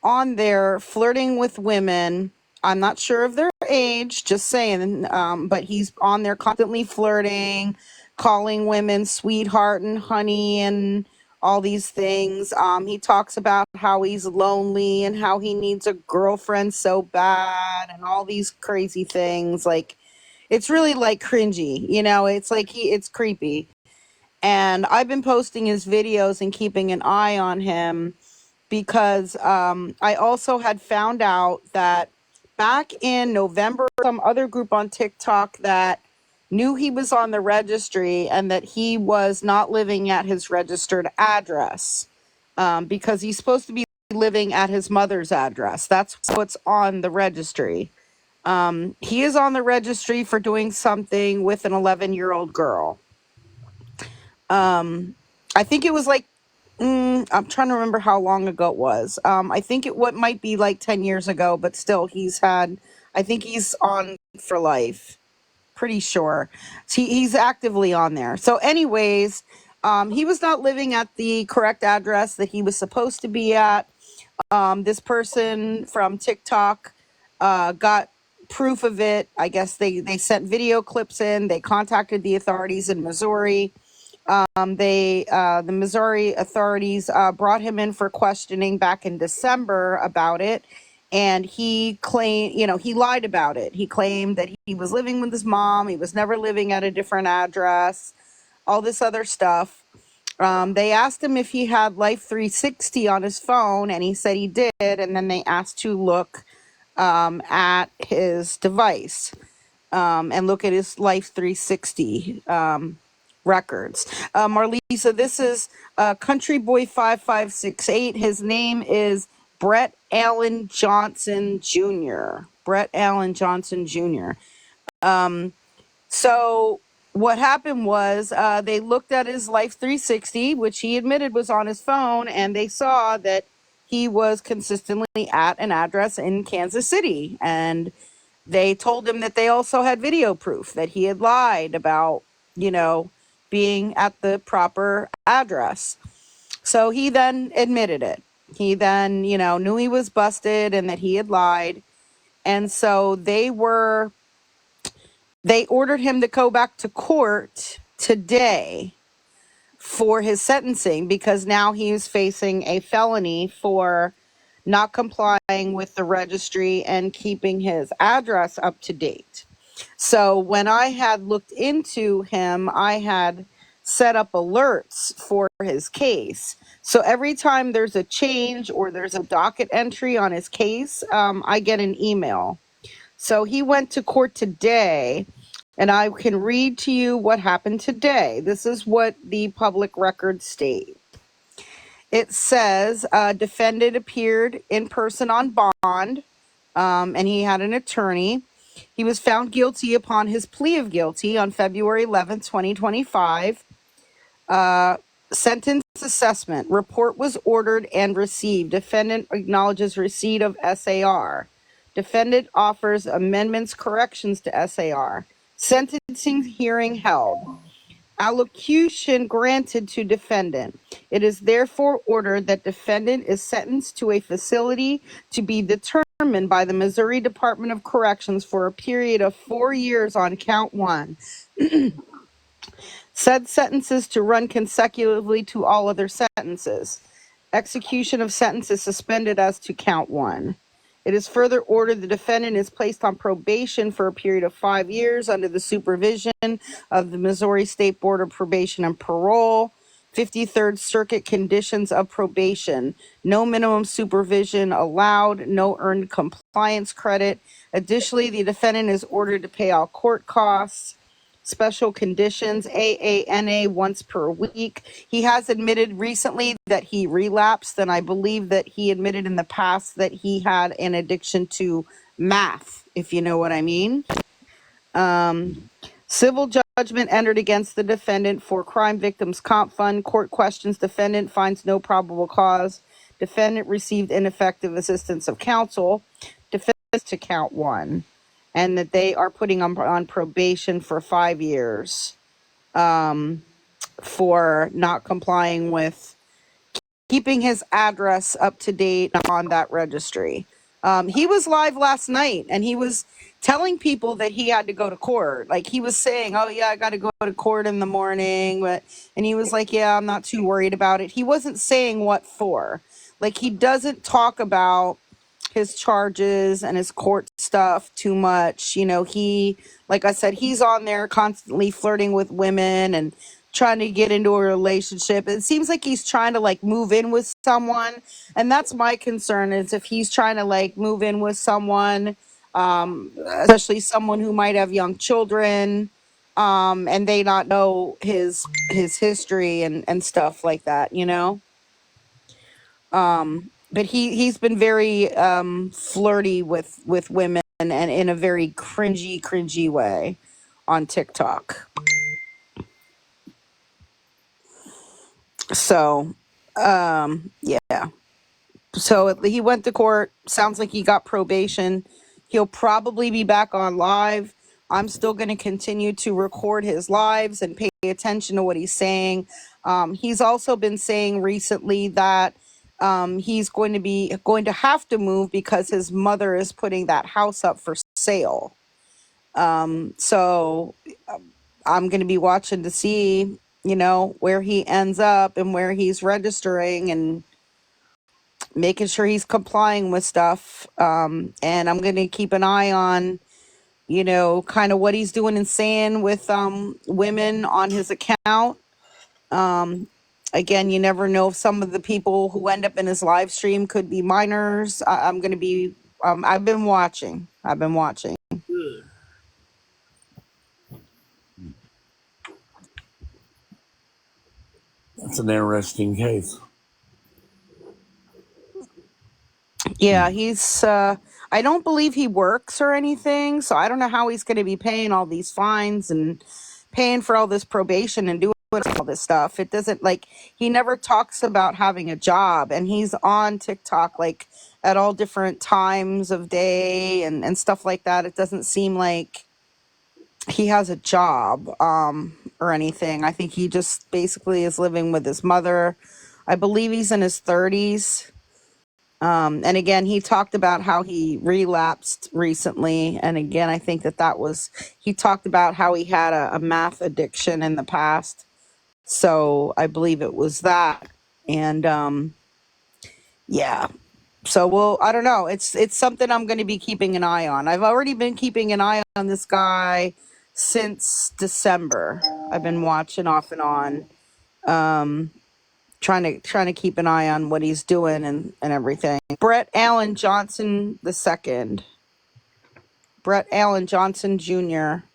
on there flirting with women. I'm not sure of their age, just saying, but he's on there constantly flirting, calling women sweetheart and honey and all these things. He talks about how he's lonely and how he needs a girlfriend so bad and all these crazy things. Like, it's really like cringy, it's like it's creepy. And I've been posting his videos and keeping an eye on him because I also had found out that back in November, some other group on TikTok that knew he was on the registry and that he was not living at his registered address because he's supposed to be living at his mother's address. That's what's on the registry. He is on the registry for doing something with an 11-year-old girl. I think it was like I'm trying to remember how long ago it was. I think it what might be like 10 years ago, but still I think he's on for life. Pretty sure. He's actively on there. So anyways, he was not living at the correct address that he was supposed to be at. This person from TikTok got proof of it. I guess they sent video clips in. They contacted the authorities in Missouri. The Missouri authorities brought him in for questioning back in December about it, and he claimed, he lied about it. He claimed that he was living with his mom. He was never living at a different address. All this other stuff. They asked him if he had Life 360 on his phone, and he said he did. And then they asked to look at his device and look at his Life 360 records. Marlisa, this is Country Boy 5568. His name is Brett Allen Johnson Jr. Brett Allen Johnson Jr. So what happened was they looked at his Life 360, which he admitted was on his phone, and they saw that he was consistently at an address in Kansas City. And they told him that they also had video proof that he had lied about, being at the proper address. So he then admitted it. He then, knew he was busted and that he had lied. And so they ordered him to go back to court today for his sentencing because now he's facing a felony for not complying with the registry and keeping his address up to date. So when I had looked into him, I had set up alerts for his case. So every time there's a change or there's a docket entry on his case, I get an email. So he went to court today, and I can read to you what happened today. This is what the public records state. It says defendant appeared in person on bond, and he had an attorney. He was found guilty upon his plea of guilty on February 11th, 2025. Sentence assessment. Report was ordered and received. Defendant acknowledges receipt of SAR. Defendant offers amendments, corrections to SAR. Sentencing hearing held. Allocution granted to defendant. It is therefore ordered that defendant is sentenced to a facility to be determined by the Missouri Department of Corrections for a period of 4 years on count 1. Said sentences to run consecutively to all other sentences. Execution of sentence is suspended as to count 1. It is further ordered the defendant is placed on probation for a period of 5 years under the supervision of the Missouri State Board of Probation and Parole. 53rd Circuit conditions of probation. No minimum supervision allowed, no earned compliance credit. Additionally, the defendant is ordered to pay all court costs. Special conditions, AANA once per week. He has admitted recently that he relapsed, and I believe that he admitted in the past that he had an addiction to math, if you know what I mean. Civil judgment entered against the defendant for crime victims comp fund. Court questions defendant, finds no probable cause. Defendant received ineffective assistance of counsel. Defendant to count 1. And that they are putting on probation for 5 years for not complying with keeping his address up to date on that registry. He was live last night and he was telling people that he had to go to court. Like he was saying, oh yeah, I got to go to court in the morning. And he was like, yeah, I'm not too worried about it. He wasn't saying what for. Like he doesn't talk about his charges and his court stuff too much. You know, he, like I said, he's on there constantly flirting with women and trying to get into a relationship. It seems like he's trying to like move in with someone. And that's my concern is if he's trying to like move in with someone, especially someone who might have young children, and they not know his history and stuff like that, you know? But he's been very flirty with women and in a very cringy way on TikTok. So yeah. So he went to court. Sounds like he got probation. He'll probably be back on live. I'm still going to continue to record his lives and pay attention to what he's saying. He's also been saying recently that he's going to have to move because his mother is putting that house up for sale. So I'm going to be watching to see, you know, where he ends up and where he's registering and making sure he's complying with stuff. And I'm going to keep an eye on, you know, kind of what he's doing and saying with women on his account. Again, you never know if some of the people who end up in his live stream could be minors. I'm going to be, I've been watching. Good. That's an interesting case. Yeah, he's, I don't believe he works or anything. So I don't know how he's going to be paying all these fines and paying for all this probation and doing all this stuff. It doesn't like, he never talks about having a job, and he's on TikTok like at all different times of day and stuff like that. It doesn't seem like he has a job or anything. I think he just basically is living with his mother. I believe he's in his 30s. And again, he talked about how he relapsed recently. And again, I think that was, he talked about how he had a math addiction in the past. So I believe it was that. And yeah. So I don't know. It's something I'm going to be keeping an eye on. I've already been keeping an eye on this guy since December. I've been watching off and on. Trying to keep an eye on what he's doing and everything. Brett Allen Johnson II. Brett Allen Johnson Jr.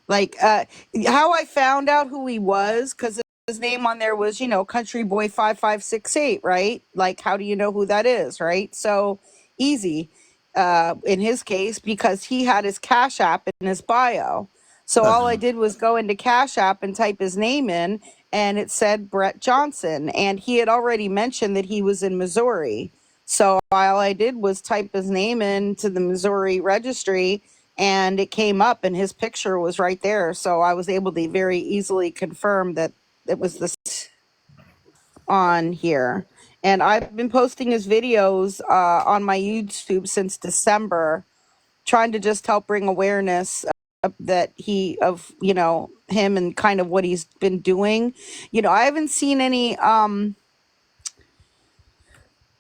Like how I found out who he was, because his name on there was, you know, Country Boy 5568, right? Like, how do you know who that is, right? So easy in his case, because he had his Cash App in his bio. So all I did was go into Cash App and type his name in, and it said Brett Johnson, and he had already mentioned that he was in Missouri. So all I did was type his name into the Missouri registry, and it came up, and his picture was right there. So I was able to very easily confirm that it was this on here. And I've been posting his videos on my YouTube since December, trying to just help bring awareness that him and kind of what he's been doing. I haven't seen any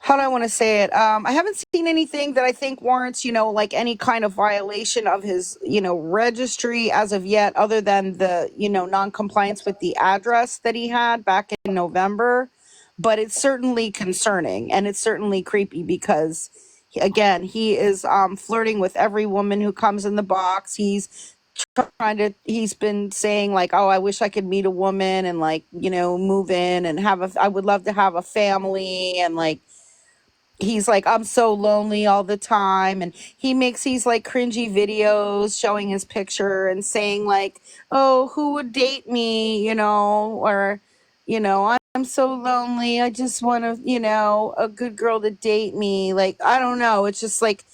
how do I want to say it? I haven't seen anything that I think warrants, like any kind of violation of his, registry as of yet, other than the, non-compliance with the address that he had back in November. But it's certainly concerning, and it's certainly creepy because, again, he is flirting with every woman who comes in the box. He's been saying like, oh, I wish I could meet a woman and like, move in and I would love to have a family, and like, he's like, I'm so lonely all the time. And he makes these like cringy videos showing his picture and saying like, oh, who would date me, or, I'm so lonely, I just want to, a good girl to date me. Like, I don't know, it's just like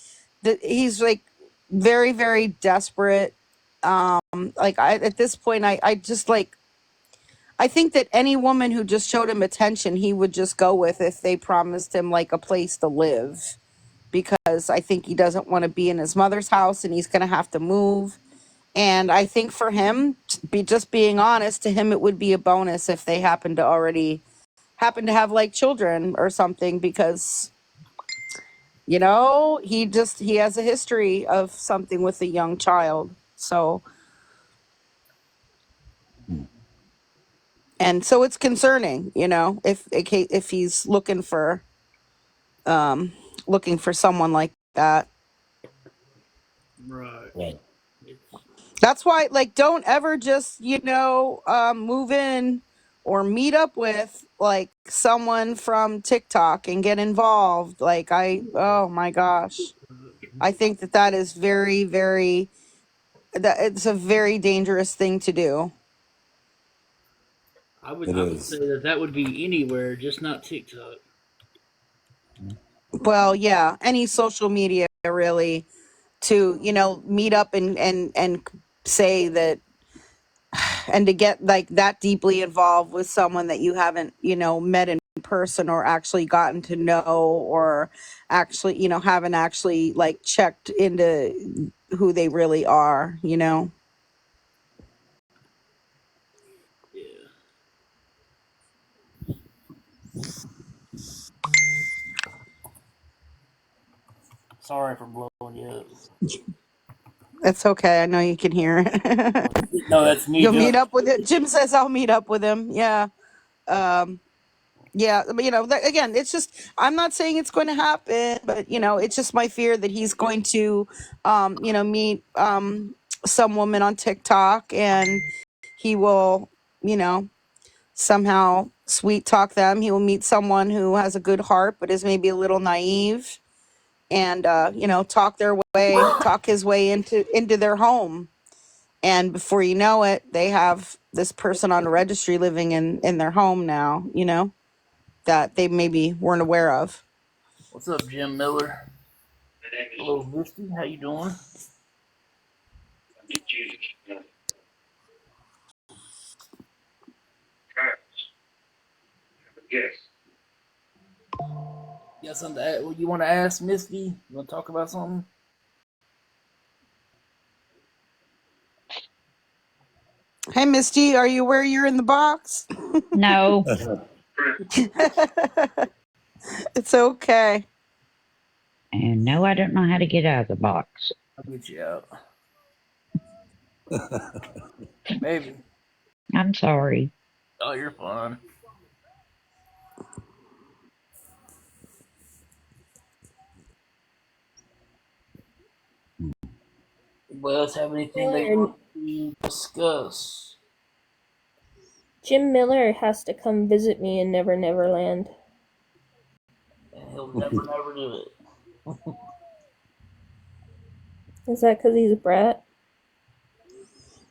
he's like very, very desperate. Like, at this point, I just like, I think that any woman who just showed him attention, he would just go with if they promised him like a place to live, because I think he doesn't want to be in his mother's house and he's going to have to move. And I think for him, just being honest, to him, it would be a bonus if they happen to have like children or something, because, he has a history of something with a young child. So, and so it's concerning, if he's looking for someone like that. Right. That's why, like, don't ever just, move in or meet up with like someone from TikTok and get involved. Like, oh my gosh, I think that is very, very, that it's a very dangerous thing to do. I would It I would is. say that would be anywhere, just not TikTok. Well, yeah, any social media really, to meet up and say that, and to get like that deeply involved with someone that you haven't met in person or actually gotten to know, or actually haven't actually like checked into who they really are. Yeah. Sorry for blowing you up. It's okay, I know you can hear it. No, that's me You'll doing. meet up with it. Jim says I'll meet up with him. Yeah. Yeah, but again, it's just, I'm not saying it's going to happen, but it's just my fear that he's going to meet some woman on TikTok, and he will, somehow sweet talk them. He will meet someone who has a good heart but is maybe a little naive, and talk his way into their home. And before you know it, they have this person on the registry living in their home now, that they maybe weren't aware of. What's up, Jim Miller? Hello, Misty. How you doing? You got something to add? You want to ask Misty? You want to talk about something? Hey, Misty, are you where you're in the box? No. It's okay. And no, I don't know how to get out of the box. I'll get you out. Maybe. I'm sorry. Oh, you're fine. Anybody else have anything they want to discuss? Jim Miller has to come visit me in Never Never Land. And he'll never do it. Is that because he's a brat?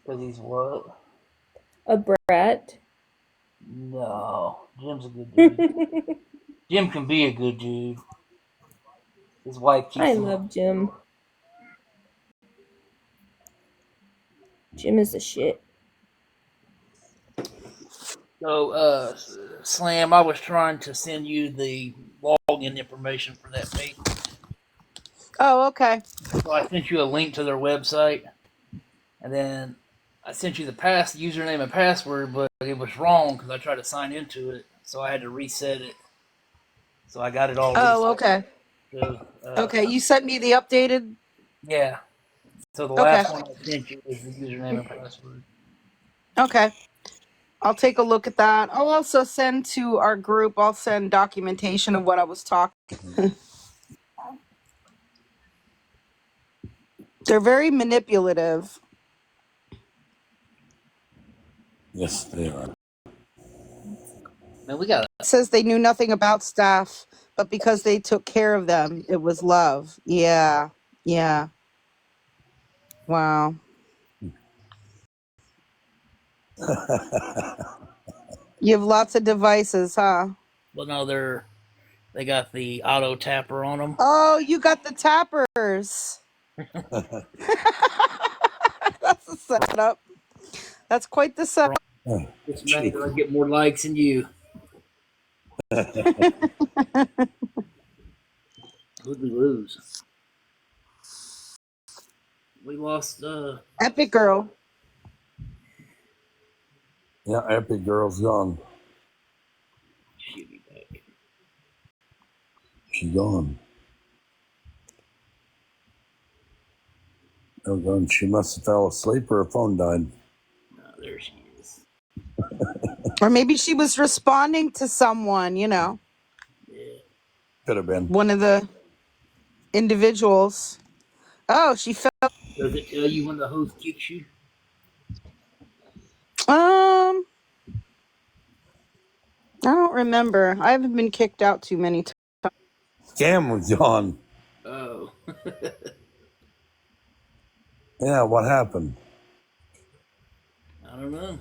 Because he's what? A brat? No, Jim's a good dude. Jim can be a good dude. His wife I keeps him. love Jim. Jim is a shit. So, Slam, I was trying to send you the login information for that page. Oh, okay. So I sent you a link to their website, and then I sent you the username and password, but it was wrong because I tried to sign into it, so I had to reset it. So I got it all reset. Oh, okay. So, Okay. You sent me the updated. yeah. So the Okay. last one I sent you is the username and password. Okay. I'll take a look at that. I'll also send to our group, I'll send documentation of what I was talking. They're very manipulative. Yes, they are. Man, we got It says they knew nothing about staff, but because they took care of them, it was love. Yeah. Yeah. Wow. You have lots of devices, huh? well, no, they got the auto tapper on them. Oh, you got the tappers. That's a setup. That's quite the setup. It's made I get more likes than you. Who'd we lose? We lost. Epic girl. Yeah, Epic Girl's gone. She'll be back. She's gone. Oh, gone. She must have fell asleep or her phone died. No, there she is. Or maybe she was responding to someone, Yeah. Could have been. one of the individuals. Oh, she fell. Does it tell you when the host kicks you? I don't remember. I haven't been kicked out too many times. Scam was gone. Oh. Yeah, what happened? I don't know.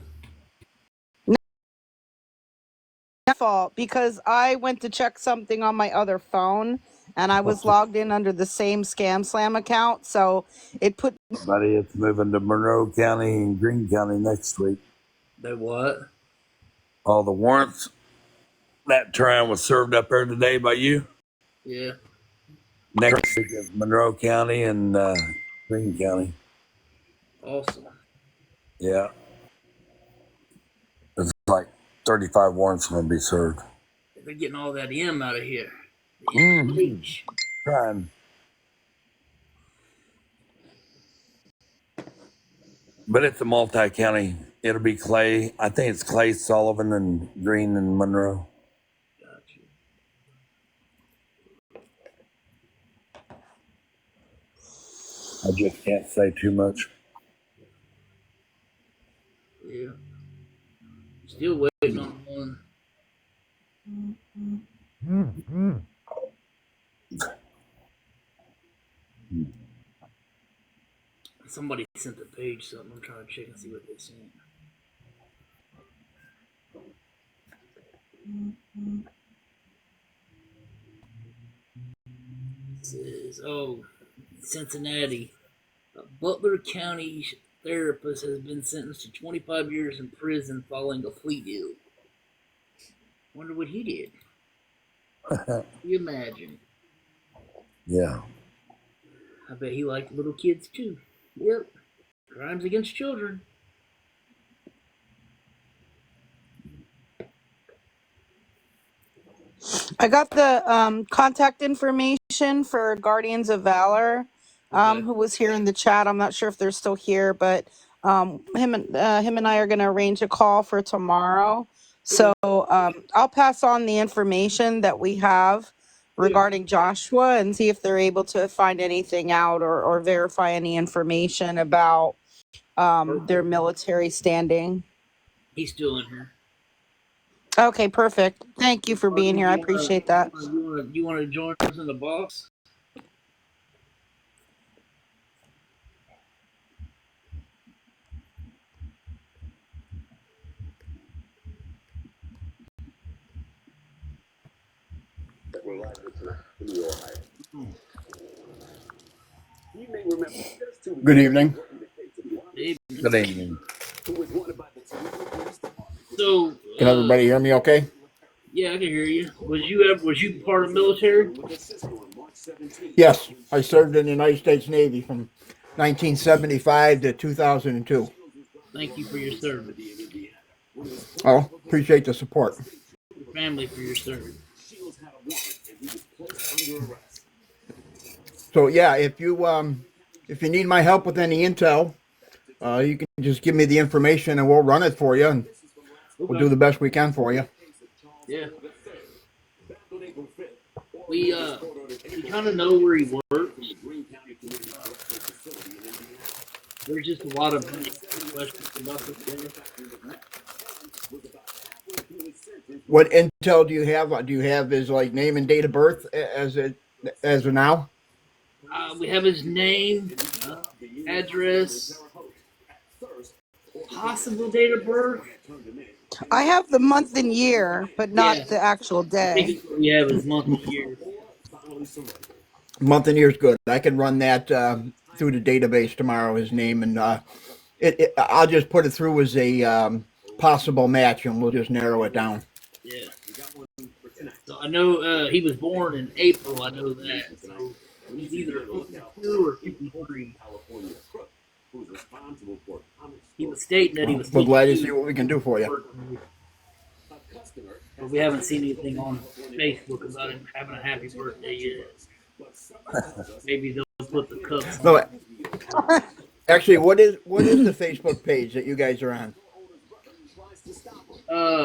Fault because I went to check something on my other phone and I was What's the logged in under the same ScamSlam account, so it put buddy? It's moving to Monroe County and Greene County next week. They what? All the warrants. That trial was served up there today by you. Yeah. Next week is Monroe County and Greene County. Awesome. Yeah. It's like 35 warrants going to be served. They're getting all that M out of here. The Mm-hmm. H. Trying. But it's a multi-county. It'll be Clay. I think it's Clay, Sullivan, and Greene and Monroe. Gotcha. I just can't say too much. Yeah. Still waiting on one. Somebody sent the page something. I'm trying to check and see what they sent. It says, oh, Cincinnati. A Butler County therapist has been sentenced to 25 years in prison following a flea deal. Wonder what he did. Can you imagine? Yeah. I bet he liked little kids too. Yep. Crimes against children. I got the contact information for Guardians of Valor, Okay. who was here in the chat. I'm not sure if they're still here, but him and I are going to arrange a call for tomorrow. So I'll pass on the information that we have regarding Joshua and see if they're able to find anything out or verify any information about their military standing. He's still in here. Okay, perfect. Thank you for being here. I appreciate that. You wanna join us in the box? Good evening. Good evening. So, Can everybody hear me okay? yeah, I can hear you. Was you part of the military? Yes, I served in the United States Navy from 1975 to 2002. Thank you for your service. Oh, appreciate the support. Your family for your service. So yeah, if you need my help with any intel, you can just give me the information and we'll run it for you and we'll do Okay. the best we can for you. Yeah. We kind of know where he works. There's just a lot of questions about this thing. What intel do you have? Do you have his like name and date of birth as of now? We have his name, address, possible date of birth. I have the month and year, but not Yeah, the actual I think day. it's what we have his month and year. Month and year is good. I can run that through the database tomorrow. His name and I'll just put it through as a possible match, and we'll just narrow it down. Yeah. So I know he was born in April. I know that. So he's either 52 or 53. He was stating that he was We're glad to 52. see what we can do for you. But we haven't seen anything on Facebook about him having a happy birthday yet. Maybe they'll put the cups on. No, actually, what is the Facebook page that you guys are on?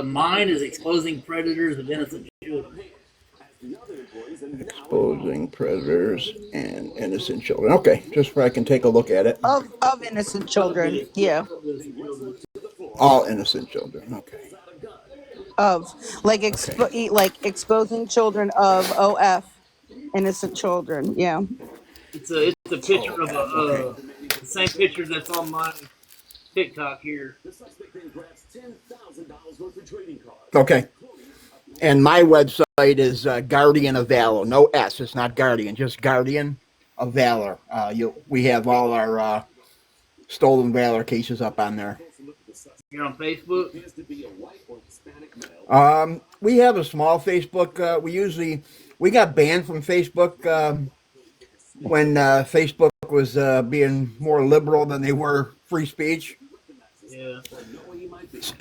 Mine is exposing predators of innocent children. Exposing predators and innocent children. Okay, just so I can take a look at it. Of innocent children. Yeah. All innocent children. Okay. Of like Okay. like exposing children of OF innocent children. Yeah. It's a picture of Okay. the same picture that's on my TikTok here. Okay. And my website is Guardian of Valor. No S. It's not Guardian, just Guardian of Valor. We have all our stolen valor cases up on there. You're on Facebook? We have a small Facebook. We got banned from Facebook when Facebook was being more liberal than they were free speech. Yeah.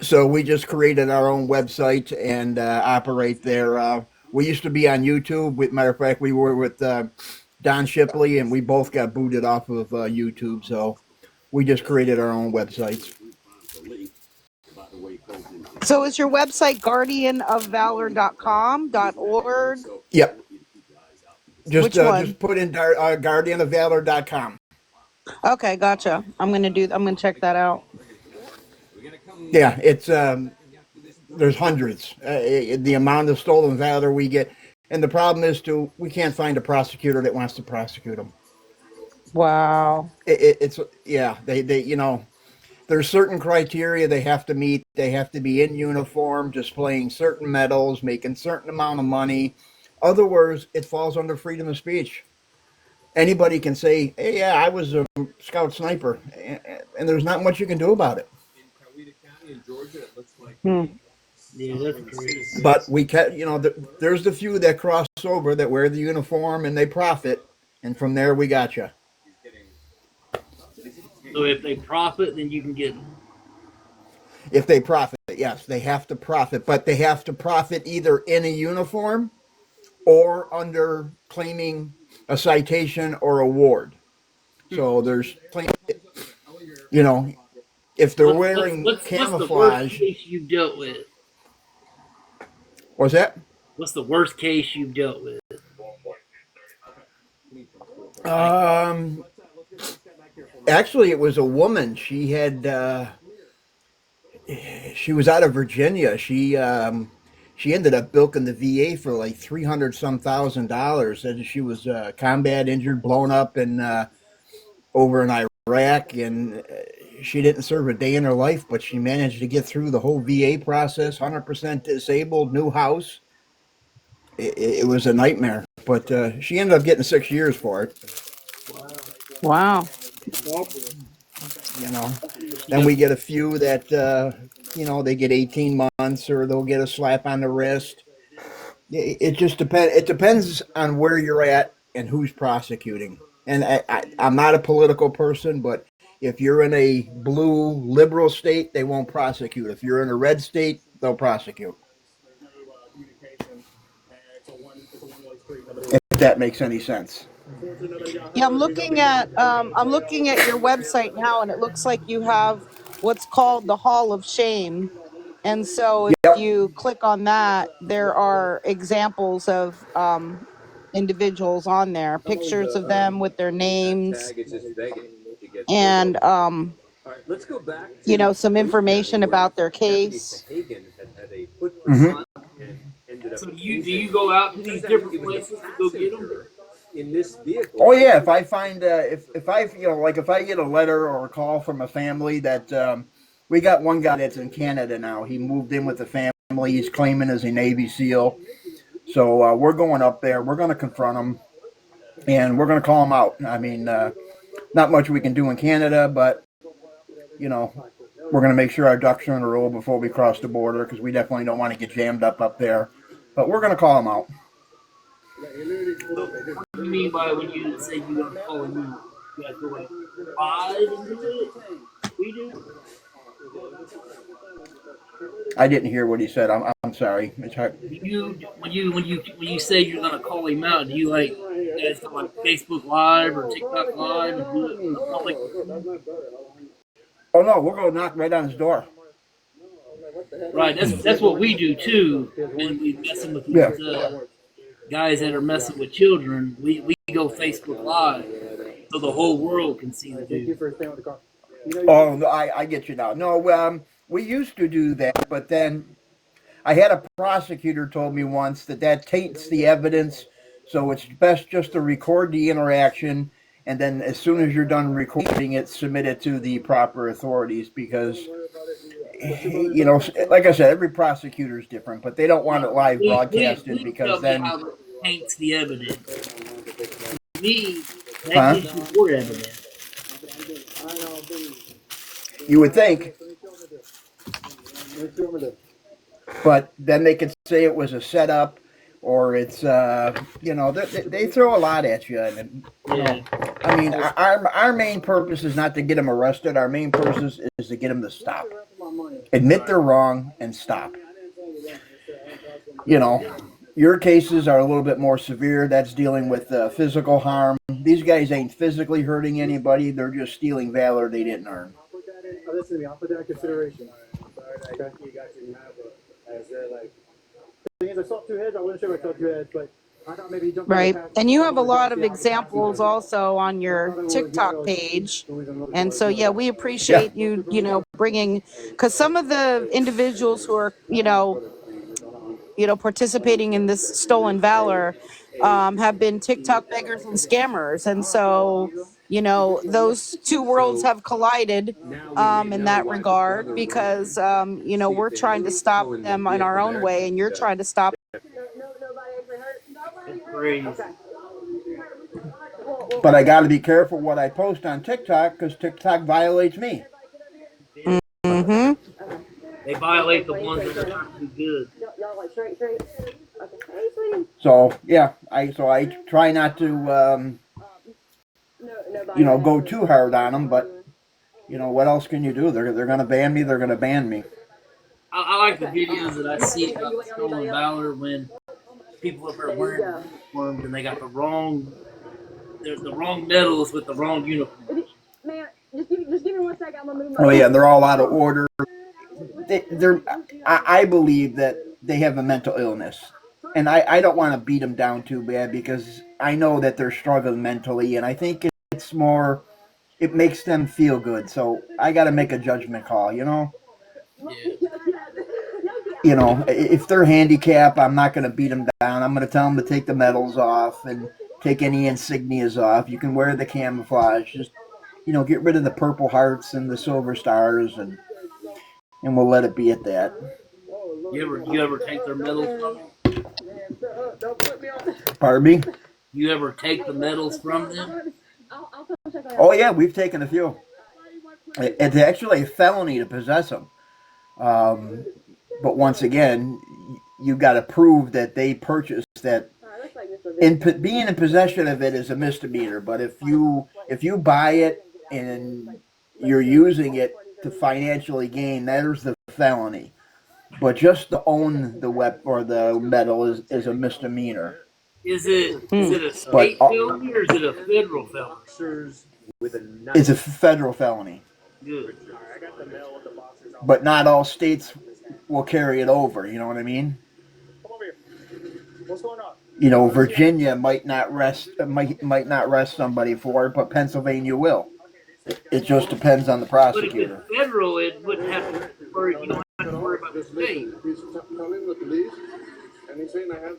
So we just created our own website and operate there. We used to be on YouTube. Matter of fact, we were with Don Shipley, and we both got booted off of YouTube. So we just created our own websites. So is your website guardianofvalor.com.org? Yep. Which one? Just put in guardianofvalor.com. Okay, gotcha. I'm gonna check that out. Yeah, it's there's hundreds. The amount of stolen valor we get, and the problem is too, we can't find a prosecutor that wants to prosecute them. Wow. It's yeah, they there's certain criteria they have to meet. They have to be in uniform, displaying certain medals, making certain amount of money. Other words, it falls under freedom of speech. Anybody can say, "Hey, yeah, I was a scout sniper," and there's not much you can do about it. Hmm. Yeah, that's crazy. But we can, there's the few that cross over that wear the uniform and they profit, and from there we got you. So if they profit, then you can get them. If they profit, yes, they have to profit, but they have to profit either in a uniform or under claiming a citation or award. So there's, if they're wearing What's the worst camouflage. case you've dealt with? What's that? What's the worst case you've dealt with? Actually, it was a woman. She was out of Virginia. She ended up bilking the VA for like 300 some $1,000. And she was combat injured, blown up over in Iraq, and she didn't serve a day in her life, but she managed to get through the whole VA process, 100% disabled, new house, it was a nightmare. But she ended up getting 6 years for it. Wow. You know, then we get a few that they get 18 months or they'll get a slap on the wrist. It just depends. It depends on where you're at and who's prosecuting. And I'm not a political person, but if you're in a blue liberal state, they won't prosecute. If you're in a red state, they'll prosecute. If that makes any sense. Yeah, I'm looking at your website now, and it looks like you have what's called the Hall of Shame. And so if Yep. you click on that, there are examples of individuals on there, pictures of them with their names, and some information about their case. Mm-hmm. So do you go out to these different places to go get them? Oh yeah, if I find if I if I get a letter or a call from a family that we got one guy that's in Canada now. He moved in with the family. He's claiming as a Navy SEAL. So we're going up there. We're going to confront him, and we're going to call him out. I mean, not much we can do in Canada, but we're going to make sure our ducks are in a row before we cross the border because we definitely don't want to get jammed up there. But we're going to call him out. So what do you mean by when you say you're gonna call him out? You guys go like live and do it? We do. I didn't hear what he said. I'm sorry. It's hard. When you say you're gonna call him out, do you guys go like Facebook Live or TikTok Live and do it public? Oh no, we're going to knock right on his door. Right, that's what we do too. When we messing with these guys that are messing with children, we go Facebook Live so the whole world can see the dude. Oh, no, I get you now. No, we used to do that, but then I had a prosecutor told me once that taints the evidence, so it's best just to record the interaction, and then as soon as you're done recording it, submit it to the proper authorities because, like I said, every prosecutor is different, but they don't want it live broadcasted because tell me then. how that taints the evidence. To me, that gives you more evidence. You would think. But then they could say it was a setup or it's, they throw a lot at you. And, I mean, our main purpose is not to get them arrested. Our main purpose is to get them to stop. Admit they're wrong and stop. Your cases are a little bit more severe. That's dealing with physical harm. These guys ain't physically hurting anybody. They're just stealing valor they didn't earn. Listen to me. I'll put that in consideration. Okay. Thing is, I saw two heads. I wasn't sure if I saw two heads, but I thought maybe he jumped. Right. And you have a lot of examples also on your TikTok page. And so, yeah, we appreciate you, bringing, because some of the individuals who are, participating in this stolen valor have been TikTok beggars and scammers. And so, those two worlds have collided in that regard because, we're trying to stop them in our own way and you're trying to stop. But I got to be careful what I post on TikTok because TikTok violates me. Mm-hmm. They violate the ones that are trying to do good. So yeah, I try not to go too hard on them, but what else can you do? They're going to ban me. They're going to ban me. I like the videos that I see about stolen valor when people are wearing uniforms and they got the wrong medals with the wrong uniform. Man, just give me 1 second. I'm gonna move my. Oh yeah, they're all out of order. I believe that they have a mental illness, and I don't want to beat them down too bad because I know that they're struggling mentally, and I think it's more. It makes them feel good, so I got to make a judgment call. Yeah. If they're handicapped, I'm not going to beat them down. I'm going to tell them to take the medals off and take any insignias off. You can wear the camouflage. Just, get rid of the purple hearts and the silver stars, and we'll let it be at that. You ever take their medals from them? Pardon me? You ever take the medals from them? Oh yeah, we've taken a few. It's actually a felony to possess them. But once again, you got to prove that they purchased that. Being in possession of it is a misdemeanor, but if you buy it and you're using it to financially gain, that is the felony. But just to own the weapon or the metal is a misdemeanor. Is it a But state felony or is it a federal felony? it's a federal felony. Good. But not all states will carry it over. You know what I mean? What's going on? You know, Virginia might not not arrest somebody for it, but Pennsylvania will. It just depends on the But if it's prosecutor. federal, it wouldn't have to worry. You don't have to worry about the state.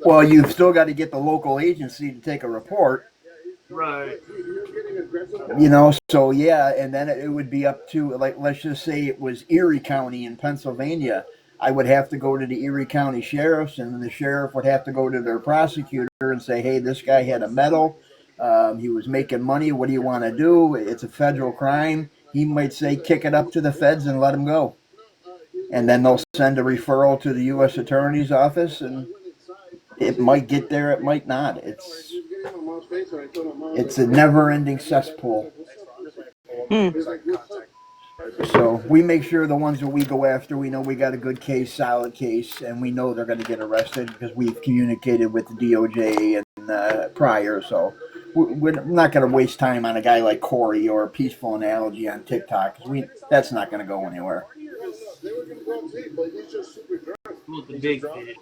Well, you've still got to get the local agency to take a report. Right. You know, so yeah, and then it would be up to, like, let's just say it was Erie County in Pennsylvania. I would have to go to the Erie County sheriffs, and the sheriff would have to go to their prosecutor and say, hey, this guy had a medal. He was making money. What do you want to do? It's a federal crime. He might say, kick it up to the feds and let him go. And then they'll send a referral to the U.S. Attorney's Office, and it might get there, it might not. It's a never-ending cesspool. So we make sure the ones that we go after, we know we got a good case, solid case, and we know they're going to get arrested because we've communicated with the DOJ and prior. So we're not going to waste time on a guy like Corey or Peaceful Analogy on TikTok because that's not going to go anywhere. The big fish.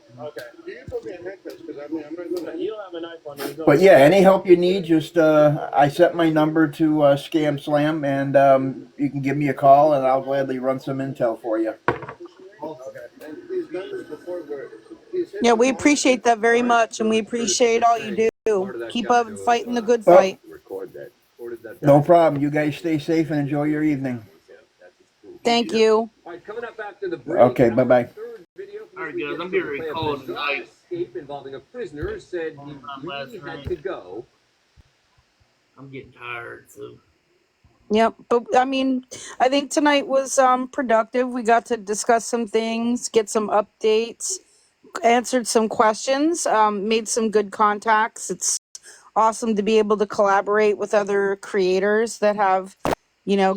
But yeah, any help you need, just I set my number to ScamSlam, and you can give me a call, and I'll gladly run some intel for you. Yeah, we appreciate that very much, and we appreciate all you do. Keep up fighting the good fight. No problem. You guys stay safe and enjoy your evening. Thank you. Okay, bye-bye. All right, guys, I'm getting recalled tonight. Involving a prisoner said he had to go. I'm getting tired, so. Yep, but I mean, I think tonight was productive. We got to discuss some things, get some updates, answered some questions, made some good contacts. It's awesome to be able to collaborate with other creators that have,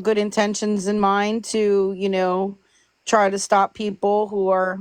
good intentions in mind to, try to stop people who are